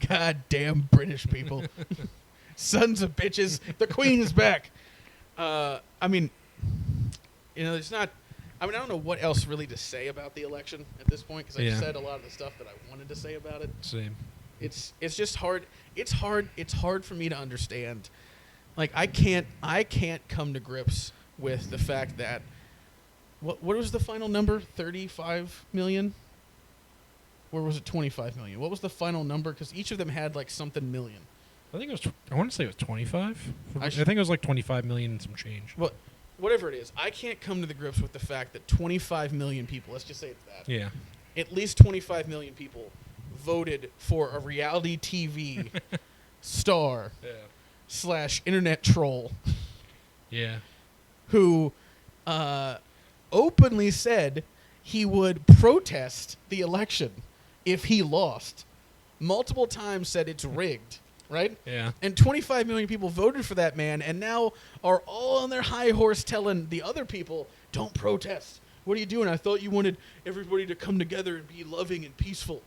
God damn British people. Sons of bitches. The Queen is back. I mean, there's not. I mean, I don't know what else really to say about the election at this point, because I've said a lot of the stuff that I wanted to say about it. Same. It's just hard. It's hard for me to understand. Like I can't come to grips with the fact that what was the final number? 35 million? Or was it 25 million? What was the final number? Because each of them had like something million. I think it was. I want to say it was 25. I should- think it was like 25 million and some change. Well, whatever it is, I can't come to the grips with the fact that 25 million people, let's just say it's that, Yeah. at least 25 million people voted for a reality TV star Yeah. / internet troll Yeah. who openly said he would protest the election if he lost. Multiple times said it's rigged, right? Yeah. And 25 million people voted for that man, and now are all on their high horse telling the other people, don't protest. What are you doing? I thought you wanted everybody to come together and be loving and peaceful.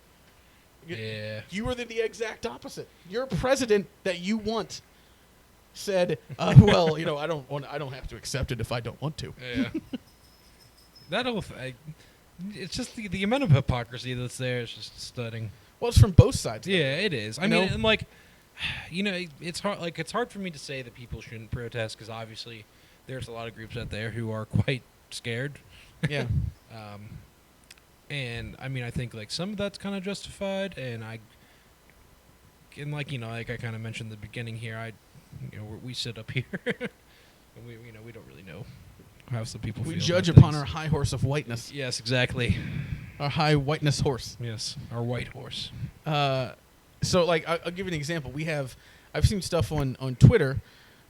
Yeah. You were the exact opposite. Your president that you want said, well, I don't have to accept it if I don't want to. Yeah. That whole thing, it's just the amount of hypocrisy that's there is just stunning. Well, it's from both sides. Yeah, it is. I mean, and like, it's hard. Like, it's hard for me to say that people shouldn't protest because obviously there's a lot of groups out there who are quite scared. Yeah. And I mean, I think like some of that's kind of justified, and like I kind of mentioned in the beginning here, we sit up here, and we don't really know how some people feel. We judge about upon things. our high horse of whiteness. Yes, exactly. Our high whiteness horse. Yes, our white horse. So, like, I'll give you an example. I've seen stuff on Twitter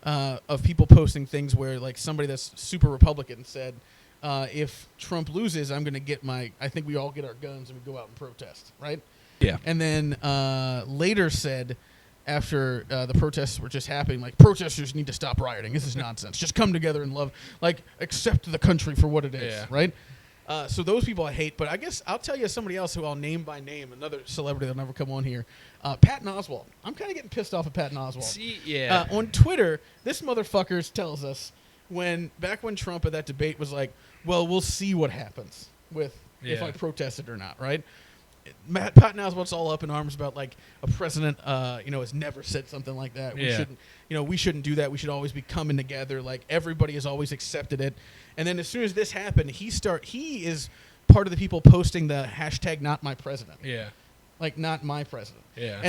of people posting things where, like, somebody that's super Republican said, if Trump loses, I'm going to get I think we all get our guns and we go out and protest, right? Yeah. And then later said, after the protests were just happening, like, protesters need to stop rioting. This is nonsense. Just come together and love, like, accept the country for what it is, right? So those people I hate, but I guess I'll tell you somebody else who I'll name by name, another celebrity that'll never come on here, Patton Oswalt. I'm kind of getting pissed off at Patton Oswalt. See, yeah. On Twitter, this motherfucker tells us back when Trump at that debate was like, well, we'll see what happens with if I protested or not, right? Patton Oswalt's all up in arms about like a president, has never said something like that. We shouldn't do that. We should always be coming together. Like everybody has always accepted it. And then as soon as this happened, he is part of the people posting the hashtag not my president. Yeah. Like not my president. Yeah.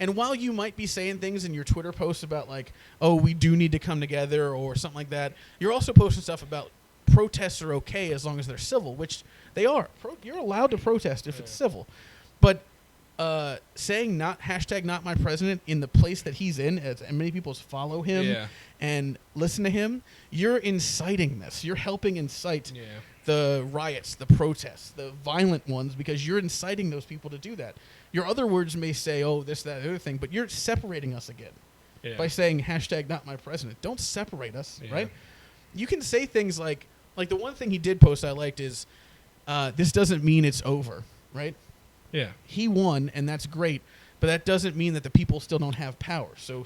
And while you might be saying things in your Twitter posts about like, oh, we do need to come together or something like that, you're also posting stuff about protests are okay as long as they're civil, which they are. You're allowed to protest if it's civil. But saying hashtag not my president in the place that he's in, and many people follow him and listen to him, you're inciting this. You're helping incite the riots, the protests, the violent ones, because you're inciting those people to do that. Your other words may say, oh, this, that, the other thing, but you're separating us again by saying hashtag not my president. Don't separate us, right? You can say things like the one thing he did post I liked is, this doesn't mean it's over, right? Yeah. He won, and that's great, but that doesn't mean that the people still don't have power. So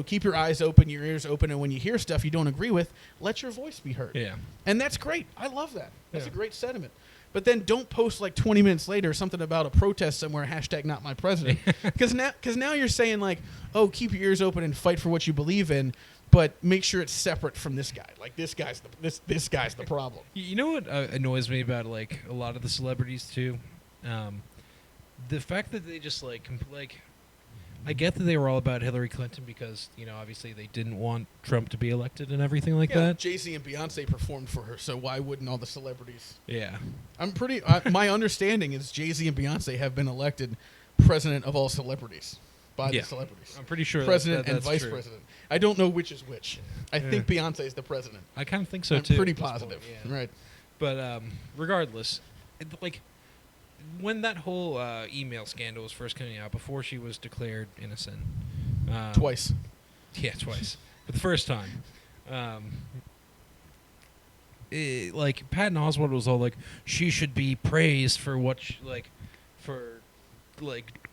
keep your eyes open, your ears open, and when you hear stuff you don't agree with, let your voice be heard. Yeah. And that's great. I love that. That's a great sentiment. But then don't post like 20 minutes later something about a protest somewhere, hashtag not my president. Because now you're saying like, oh, keep your ears open and fight for what you believe in, but make sure it's separate from this guy. Like this guy's the problem. You know what annoys me about like a lot of the celebrities too? The fact that they just I get that they were all about Hillary Clinton because, obviously they didn't want Trump to be elected and everything like that. Jay-Z and Beyonce performed for her, so why wouldn't all the celebrities? Yeah. My understanding is Jay-Z and Beyonce have been elected president of all celebrities by the celebrities. I'm pretty sure president that's and vice true. president. I don't know which is which. I think Beyonce is the president. I kind of think so I'm too. pretty positive. Right. But regardless, when that whole email scandal was first coming out, before she was declared innocent, Twice. Yeah, twice. But the first time, Patton Oswalt was all like, she should be praised for what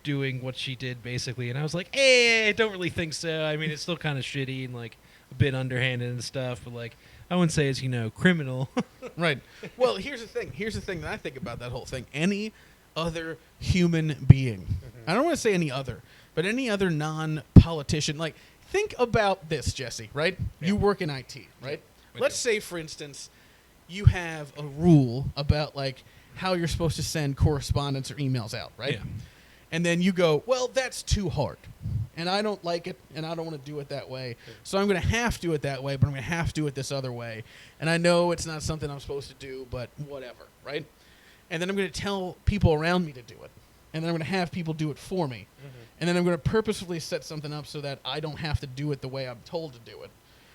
doing what she did, basically. And I was like, I don't really think so. I mean, it's still kind of shitty and like a bit underhanded and stuff, but like, I wouldn't say it's, criminal. Right. Well, here's the thing that I think about that whole thing. Any other human being, I don't want to say any other, but any other non-politician, like, think about this, Jesse, right? Yeah. You work in IT, right? Let's say, for instance, you have a rule about, like, how you're supposed to send correspondence or emails out, right? Yeah. And then you go, well, that's too hard. And I don't like it, and I don't want to do it that way. So I'm going to have to do it that way, but I'm going to have to do it this other way. And I know it's not something I'm supposed to do, but whatever, right? And then I'm going to tell people around me to do it. And then I'm going to have people do it for me. And then I'm going to purposefully set something up so that I don't have to do it the way I'm told to do it.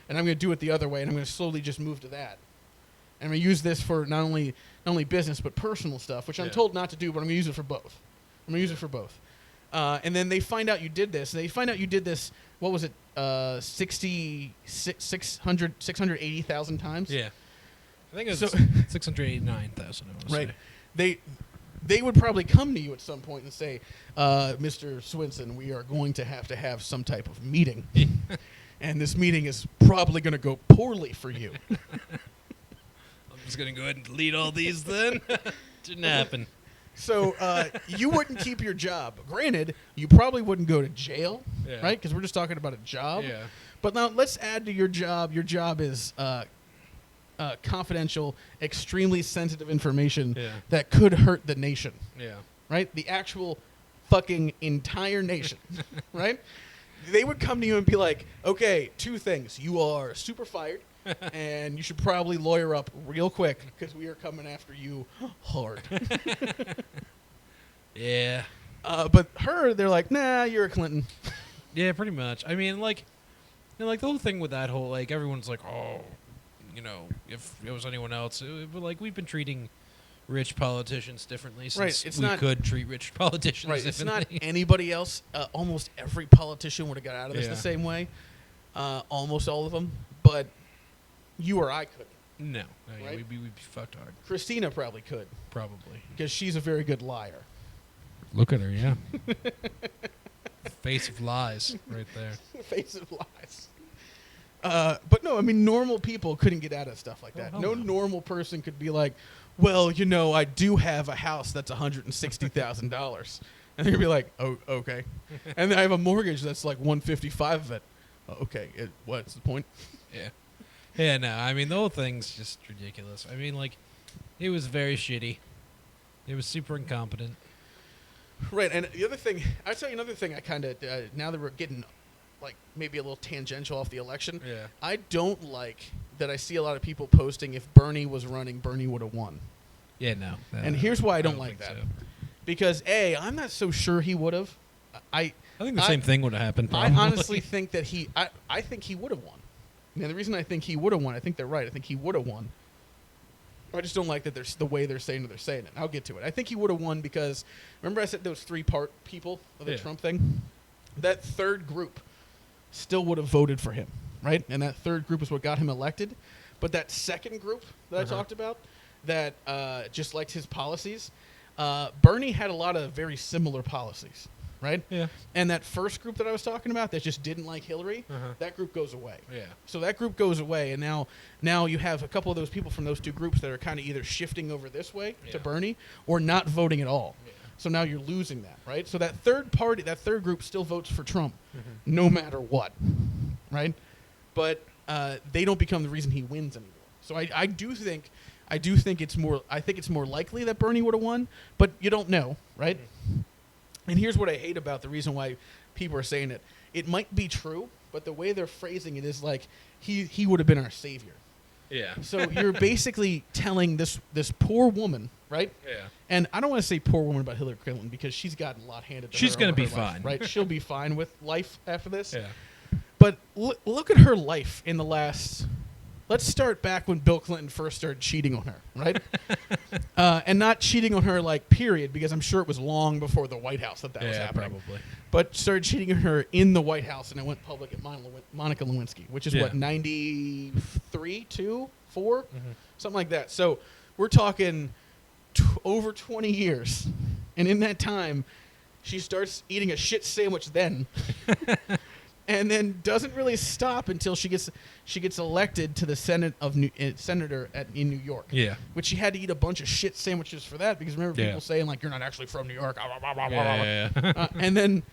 And I'm going to do it the other way, and I'm going to slowly just move to that. And I'm going to use this for not only business but personal stuff, which I'm told not to do, but I'm going to use it for both. I'm going to use it for both. And then they find out you did this. They find out you did this, what was it, 680,000 times? Yeah. I think it was 689,000. Right. They would probably come to you at some point and say, Mr. Swinson, we are going to have some type of meeting. And this meeting is probably going to go poorly for you. I'm just going to go ahead and delete all these then. Didn't happen. So you wouldn't keep your job. Granted, you probably wouldn't go to jail, right? Because we're just talking about a job. Yeah. But now let's add to your job. Your job is confidential, extremely sensitive information that could hurt the nation. Yeah. Right? The actual fucking entire nation. Right? They would come to you and be like, okay, 2 things. You are super fired, and you should probably lawyer up real quick because we are coming after you hard. Yeah. But they're like, nah, you're a Clinton. Yeah, pretty much. I mean, like, the whole thing with that whole, like, everyone's like, oh, if it was anyone else, but like, we've been treating rich politicians differently since could treat rich politicians differently. It's not anybody else. Almost every politician would have got out of this the same way. Almost all of them. But you or I couldn't. No. Right? We'd be fucked hard. Christina probably could. Probably. Because she's a very good liar. Look at her, yeah. Face of lies right there. Face of lies. But no, I mean, normal people couldn't get out of stuff like that. No normal person could be like, well, I do have a house that's $160,000. And you'd be like, oh, okay. And then I have a mortgage that's like $155 of it. Okay, what's the point? Yeah. Yeah, no, I mean, the whole thing's just ridiculous. I mean, like, it was very shitty. It was super incompetent. Right, and the other thing, I'll tell you another thing I kind of, now that we're getting, like, maybe a little tangential off the election, I don't like that I see a lot of people posting if Bernie was running, Bernie would have won. Yeah, no. And here's why I don't like that. So. Because, A, I'm not so sure he would have. I think the same thing would have happened, probably. I honestly think that I think he would have won. Now, the reason I think he would have won, I think they're right. I think he would have won. I just don't like that the way they're saying it. I'll get to it. I think he would have won because, remember I said those 3-part people of the Trump thing? That third group still would have voted for him, right? And that third group is what got him elected. But that second group that I talked about that just liked his policies, Bernie had a lot of very similar policies, right? Yeah. And that first group that I was talking about that just didn't like Hillary, that group goes away. Yeah. So that group goes away, and now you have a couple of those people from those 2 groups that are kind of either shifting over this way to Bernie or not voting at all. Yeah. So now you're losing that, right? So that third group still votes for Trump no matter what, right? But they don't become the reason he wins anymore. So I do think it's more likely that Bernie would have won, but you don't know, right? And here's what I hate about the reason why people are saying it. It might be true, but the way they're phrasing it is like he would have been our savior. Yeah. So you're basically telling this poor woman, right? Yeah. And I don't want to say poor woman about Hillary Clinton because she's gotten a lot handed to her. She's going to be life, fine. Right? She'll be fine with life after this. Yeah. But look at her life in the last... Let's start back when Bill Clinton first started cheating on her, right? And not cheating on her, like, period, because I'm sure it was long before the White House that was happening. Probably. But started cheating on her in the White House, and it went public at Monica Lewinsky, which is, 93, 2, 4? Something like that. So we're talking over 20 years. And in that time, she starts eating a shit sandwich then. And then doesn't really stop until she gets elected to the senator in New York. Yeah, which she had to eat a bunch of shit sandwiches for that because remember people saying like you're not actually from New York. And then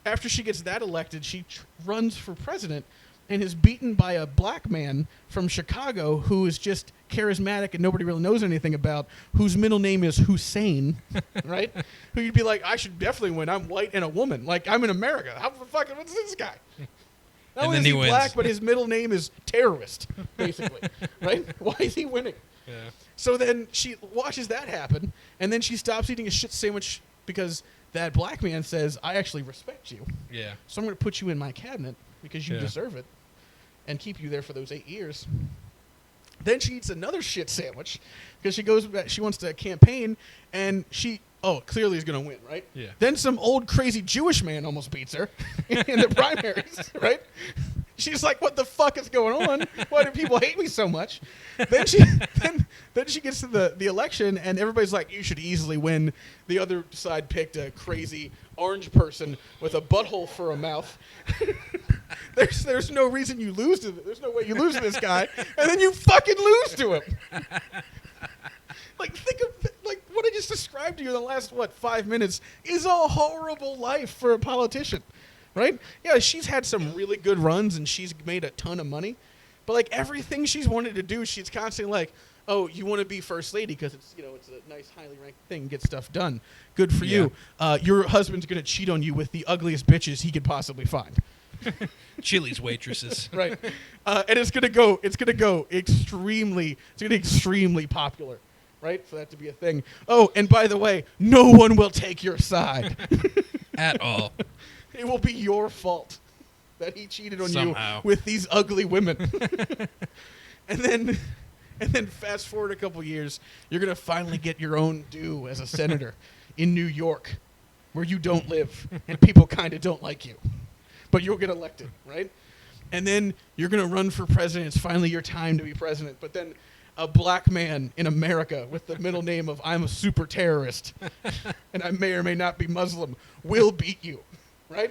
after she gets that elected, she runs for president and is beaten by a black man from Chicago who is just charismatic and nobody really knows anything about, whose middle name is Hussein, right? Who you'd be like, I should definitely win. I'm white and a woman. Like, I'm in America. How the fuck, what's this guy? Not only is he black, but his middle name is terrorist, basically, right? Why is he winning? Yeah. So then she watches that happen, and then she stops eating a shit sandwich because that black man says, I actually respect you. Yeah. So I'm going to put you in my cabinet because you deserve it and keep you there for those 8 years. Then she eats another shit sandwich because she wants to campaign, and clearly is going to win, right? Yeah. Then some old crazy Jewish man almost beats her in the primaries, right? She's like, what the fuck is going on? Why do people hate me so much? Then she gets to the election, and everybody's like, you should easily win. The other side picked a crazy orange person with a butthole for a mouth. There's no reason you lose to there's no way you lose to this guy, and then you fucking lose to him. Like, think of what I just described to you in the last 5 minutes is a horrible life for a politician, right? Yeah, she's had some really good runs and she's made a ton of money, but like everything she's wanted to do, she's constantly like, oh, you want to be first lady because it's a nice, highly ranked thing, get stuff done. Good for you. Your husband's gonna cheat on you with the ugliest bitches he could possibly find. Chili's waitresses. Right. And it's gonna go extremely popular. Right? For that to be a thing. Oh, and by the way, no one will take your side. At all. It will be your fault that he cheated on Somehow. you with these ugly women. And then fast forward a couple years, you're going to finally get your own due as a senator in New York, where you don't live and people kind of don't like you. But you'll get elected, right? And then you're going to run for president. It's finally your time to be president. But then a black man in America with the middle name of I'm a super terrorist and I may or may not be Muslim will beat you, right?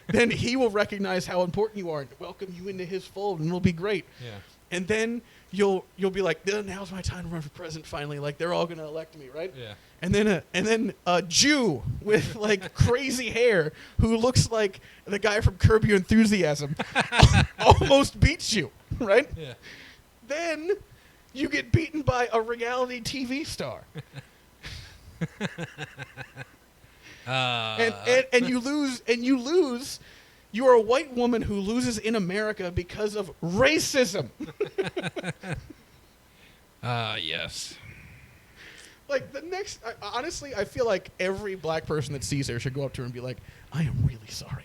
Then he will recognize how important you are and welcome you into his fold, and it'll be great. Yeah. And then you'll be like, now's my time to run for president finally. Like, they're all going to elect me, right? Yeah. And then a Jew with like crazy hair who looks like the guy from Curb Your Enthusiasm almost beats you, right? Yeah. Then you get beaten by a reality TV star. And you lose. You are a white woman who loses in America because of racism. Yes. Like honestly, I feel like every black person that sees her should go up to her and be like, I am really sorry.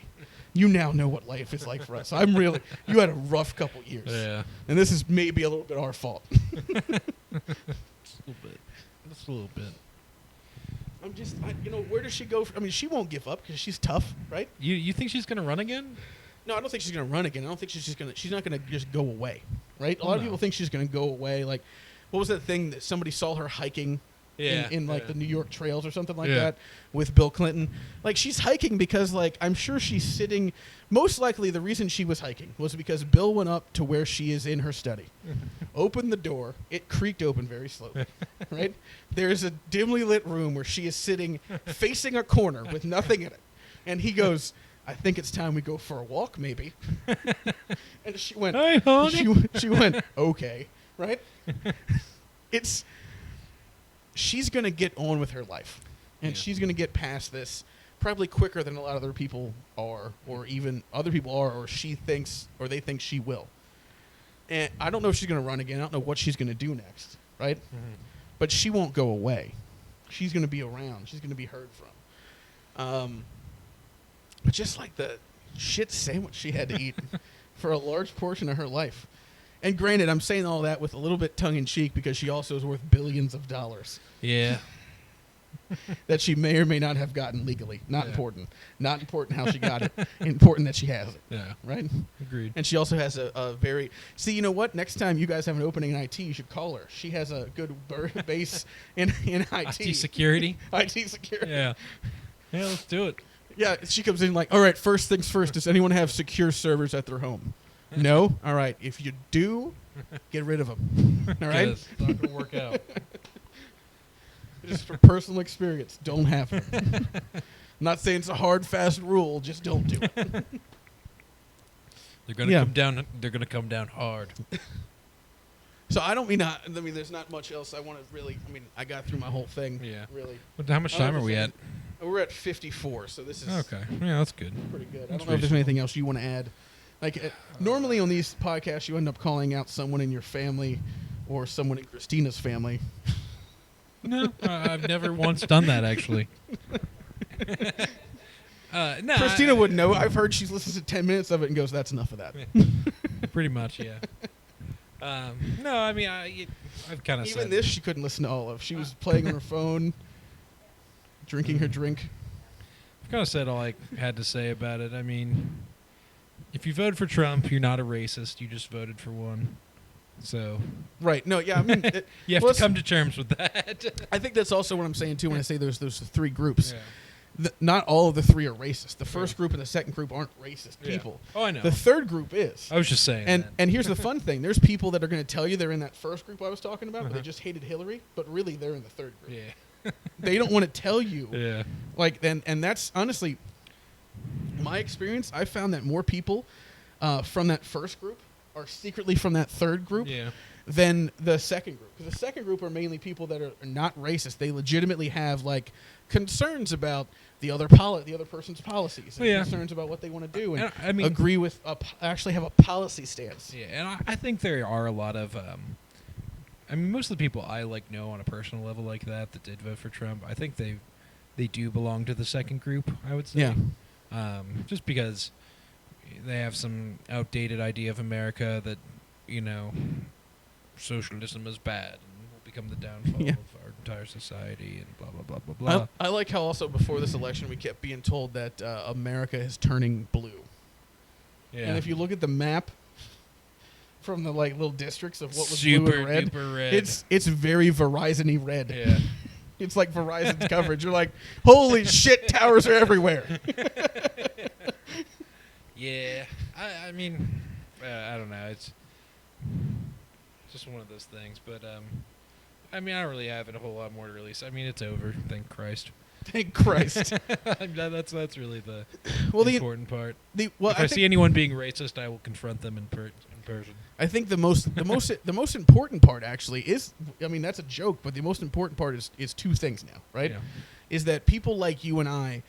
You now know what life is like for us. You had a rough couple years. Yeah. And this is maybe a little bit our fault. Just a little bit. Where does she go? I mean, she won't give up because she's tough, right? You think she's going to run again? No, I don't think she's going to run again. I don't think she's not going to just go away, right? A lot of people think she's going to go away. Like, what was that thing that somebody saw her hiking in the New York trails or something like that with Bill Clinton? Like, she's hiking because, like, I'm sure she's sitting. Most likely the reason she was hiking was because Bill went up to where she is in her study, opened the door. It creaked open very slowly, right? There's a dimly lit room where she is sitting facing a corner with nothing in it. And he goes, I think it's time we go for a walk, maybe. And she went, Hey, honey. she went, okay, right? She's going to get on with her life, and she's going to get past this probably quicker than a lot of other people are, or even other people are, or she thinks, or they think she will. And I don't know if she's going to run again. I don't know what she's going to do next, right? Mm-hmm. But she won't go away. She's going to be around. She's going to be heard from. But just like the shit sandwich she had to eat for a large portion of her life. And granted, I'm saying all that with a little bit tongue-in-cheek because she also is worth billions of dollars. Yeah. That she may or may not have gotten legally. Not important. Not important how she got it. Important that she has it. Yeah. Right? Agreed. And she also has a very... See, you know what? Next time you guys have an opening in IT, you should call her. She has a good base in IT. IT security? IT security. Yeah. Yeah, let's do it. Yeah, she comes in like, all right, first things first, does anyone have secure servers at their home? No? All right, if you do, get rid of them. All right? It's not going to work out. Just for personal experience, don't have them. I'm not saying it's a hard, fast rule, just don't do it. They're going to come down. They're going to come down hard. So I don't mean there's not much else I want to really. I mean, I got through my whole thing. Yeah. Really. But how much time are we at? We're at 54, so this is okay. Yeah, that's good. Pretty good. I don't know if there's anything else you want to add. Like normally on these podcasts, you end up calling out someone in your family or someone in Christina's family. No, I've never once done that actually. No, Christina wouldn't know. I've heard she's listened to 10 minutes of it and goes, "That's enough of that." Pretty much, yeah. No, I mean, I've kind of Even said this, she couldn't listen to all of. She was playing on her phone, drinking her drink. I've kind of said all I had to say about it. I mean, if you voted for Trump, you're not a racist. You just voted for one. So Right. No, yeah, I mean... you have to come to terms with that. I think that's also what I'm saying, too, when I say there's three groups. Yeah. Not all of the three are racist. The first group and the second group aren't racist people. Oh, I know. The third group is. I was just saying And here's the fun thing. There's people that are going to tell you they're in that first group I was talking about, but they just hated Hillary, but really they're in the third group. Yeah. They don't want to tell you. Yeah. Like, and that's honestly my experience. I found that more people from that first group are secretly from that third group than the second group. Because the second group are mainly people that are not racist. They legitimately have, like, concerns about the other person's policies, and concerns about what they want to do, and I mean, agree with actually have a policy stance. Yeah, and I think there are a lot of. I mean, most of the people I know on a personal level like that did vote for Trump. I think they do belong to the second group. I would say, just because they have some outdated idea of America that socialism is bad and will become the downfall of our entire society and blah, blah, blah, blah, blah. I like how also before this election we kept being told that America is turning blue. Yeah. And if you look at the map from the little districts of what was blue and red, duper red, it's very Verizon-y red. Yeah. It's like Verizon's coverage. You're like, holy shit, towers are everywhere. Yeah. I mean, I don't know. It's just one of those things. But, I mean, I don't really have a whole lot more to release. I mean, it's over. Thank Christ. Thank Christ. That's really the important part. If I see anyone being racist, I will confront them in person. I think the most important part actually is, I mean, that's a joke, but the most important part is two things now, right? Yeah. Is that people like you and I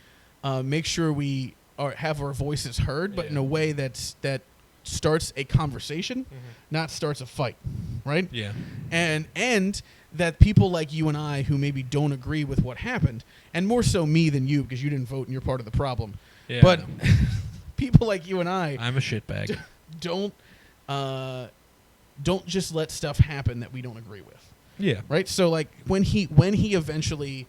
make sure we have our voices heard, but in a way that starts a conversation, not starts a fight, right? Yeah. And that people like you and I who maybe don't agree with what happened, and more so me than you because you didn't vote and you're part of the problem. Yeah. But people like you and I'm a shitbag. Don't just let stuff happen that we don't agree with. Yeah. Right? So when he eventually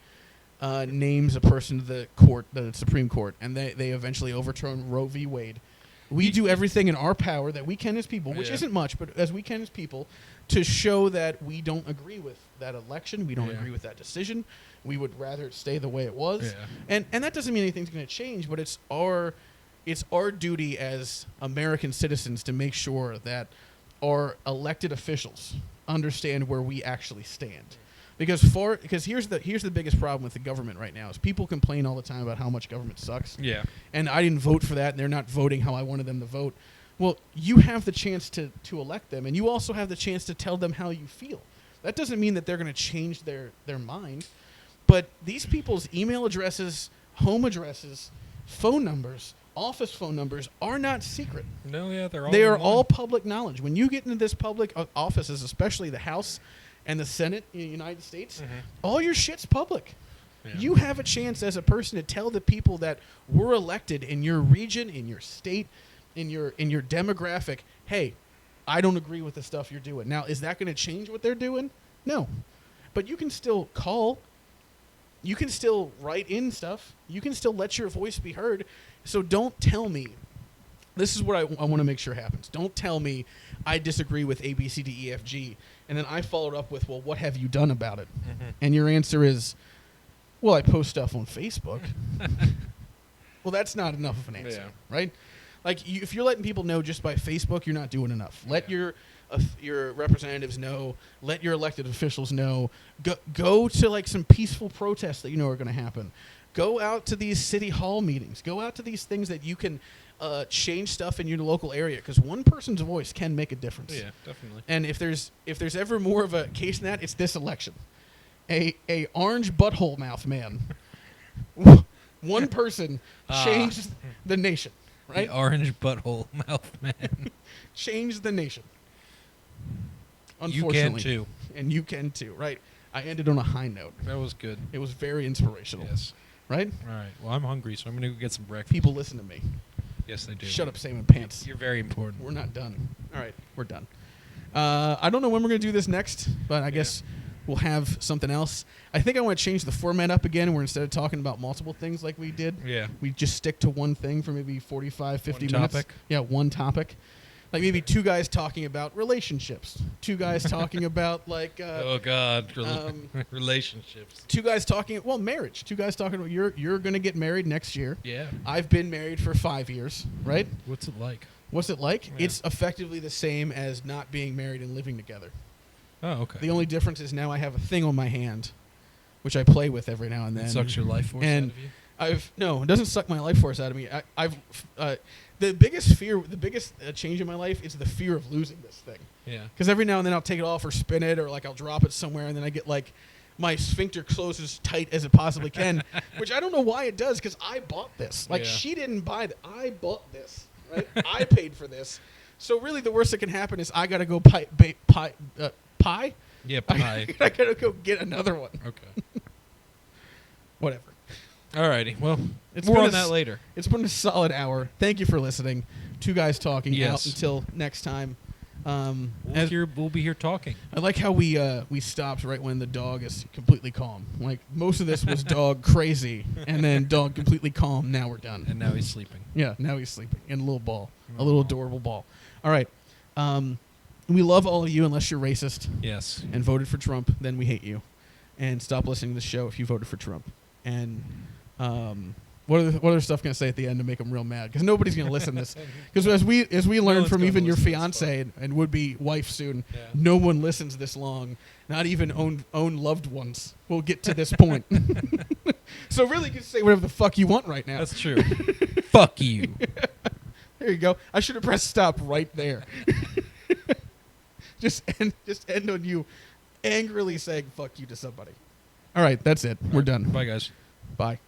names a person to the court, the Supreme Court, and they eventually overturn Roe v. Wade, we do everything in our power that we can as people, which isn't much, but as we can as people, to show that we don't agree with that election, we don't agree with that decision. We would rather it stay the way it was. Yeah. And that doesn't mean anything's going to change, but it's our duty as American citizens to make sure that our elected officials understand where we actually stand. Because here's the biggest problem with the government right now is people complain all the time about how much government sucks. Yeah. And I didn't vote for that, and they're not voting how I wanted them to vote. Well, you have the chance to elect them, and you also have the chance to tell them how you feel. That doesn't mean that they're going to change their mind. But these people's email addresses, home addresses, phone numbers, office phone numbers are not secret. No, yeah, they are all public knowledge. When you get into this public offices, especially the House and the Senate in the United States, all your shit's public. Yeah. You have a chance as a person to tell the people that were elected in your region, in your state, in your demographic, hey, I don't agree with the stuff you're doing. Now, is that going to change what they're doing? No. But you can still call. You can still write in stuff. You can still let your voice be heard. So don't tell me. This is what I want to make sure happens. Don't tell me I disagree with A, B, C, D, E, F, G, and then I followed up with, well, what have you done about it? And your answer is, well, I post stuff on Facebook. Well, that's not enough of an answer, right? If you're letting people know just by Facebook, you're not doing enough. Let your representatives know. Let your elected officials know. Go to some peaceful protests that you know are going to happen. Go out to these city hall meetings. Go out to these things that you can change stuff in your local area, because one person's voice can make a difference. Yeah, definitely. And if there's ever more of a case than that, it's this election. A orange butthole mouth man. One person changed the nation. Right? The orange butthole mouth man. Changed the nation. Unfortunately. You can too. And you can too, right? I ended on a high note. That was good. It was very inspirational. Yes. Right? All right. Well, I'm hungry, so I'm going to go get some breakfast. People listen to me. Yes, they do. Shut up, Sam and Pants. You're very important. We're not done. All right, we're done. I don't know when we're going to do this next, but I guess we'll have something else. I think I want to change the format up again, where instead of talking about multiple things like we did, we just stick to one thing for maybe 45, 50 minutes. Topic. Yeah, one topic. Like maybe two guys talking about relationships. Two guys talking about like oh God, relationships. Two guys talking marriage. Two guys talking about you're going to get married next year. Yeah. I've been married for 5 years, right? What's it like? What's it like? Yeah. It's effectively the same as not being married and living together. Oh, okay. The only difference is now I have a thing on my hand, which I play with every now and then. It sucks your life force And out of you? No, it doesn't suck my life force out of me. The biggest change in my life is the fear of losing this thing. Yeah. Because every now and then I'll take it off or spin it, or like I'll drop it somewhere, and then I get like my sphincter closes as tight as it possibly can, which I don't know why it does, because I bought this. Like, she didn't buy it. I bought this, right? I paid for this. So really the worst that can happen is I got to go pie? Yeah, pie. I got to go get another one. Okay. Whatever. Alrighty. Well, It's more been on that later. It's been a solid hour. Thank you for listening. Two guys talking. Yes. Out until next time. We'll be here talking. I like how we stopped right when the dog is completely calm. Like, most of this was dog crazy, and then dog completely calm. Now we're done. And now he's sleeping. Yeah, now he's sleeping in a little ball, a little adorable ball. All right. We love all of you unless you're racist. Yes. And voted for Trump. Then we hate you. And stop listening to the show if you voted for Trump. And what other stuff can I say at the end to make them real mad? Because nobody's going to listen to this. Because as we learned from even your fiance and would-be wife soon, no one listens this long. Not even own loved ones will get to this point. So really, you can say whatever the fuck you want right now. That's true. Fuck you. There you go. I should have pressed stop right there. Just end on you angrily saying fuck you to somebody. All right, that's it. We're done. Bye, guys. Bye.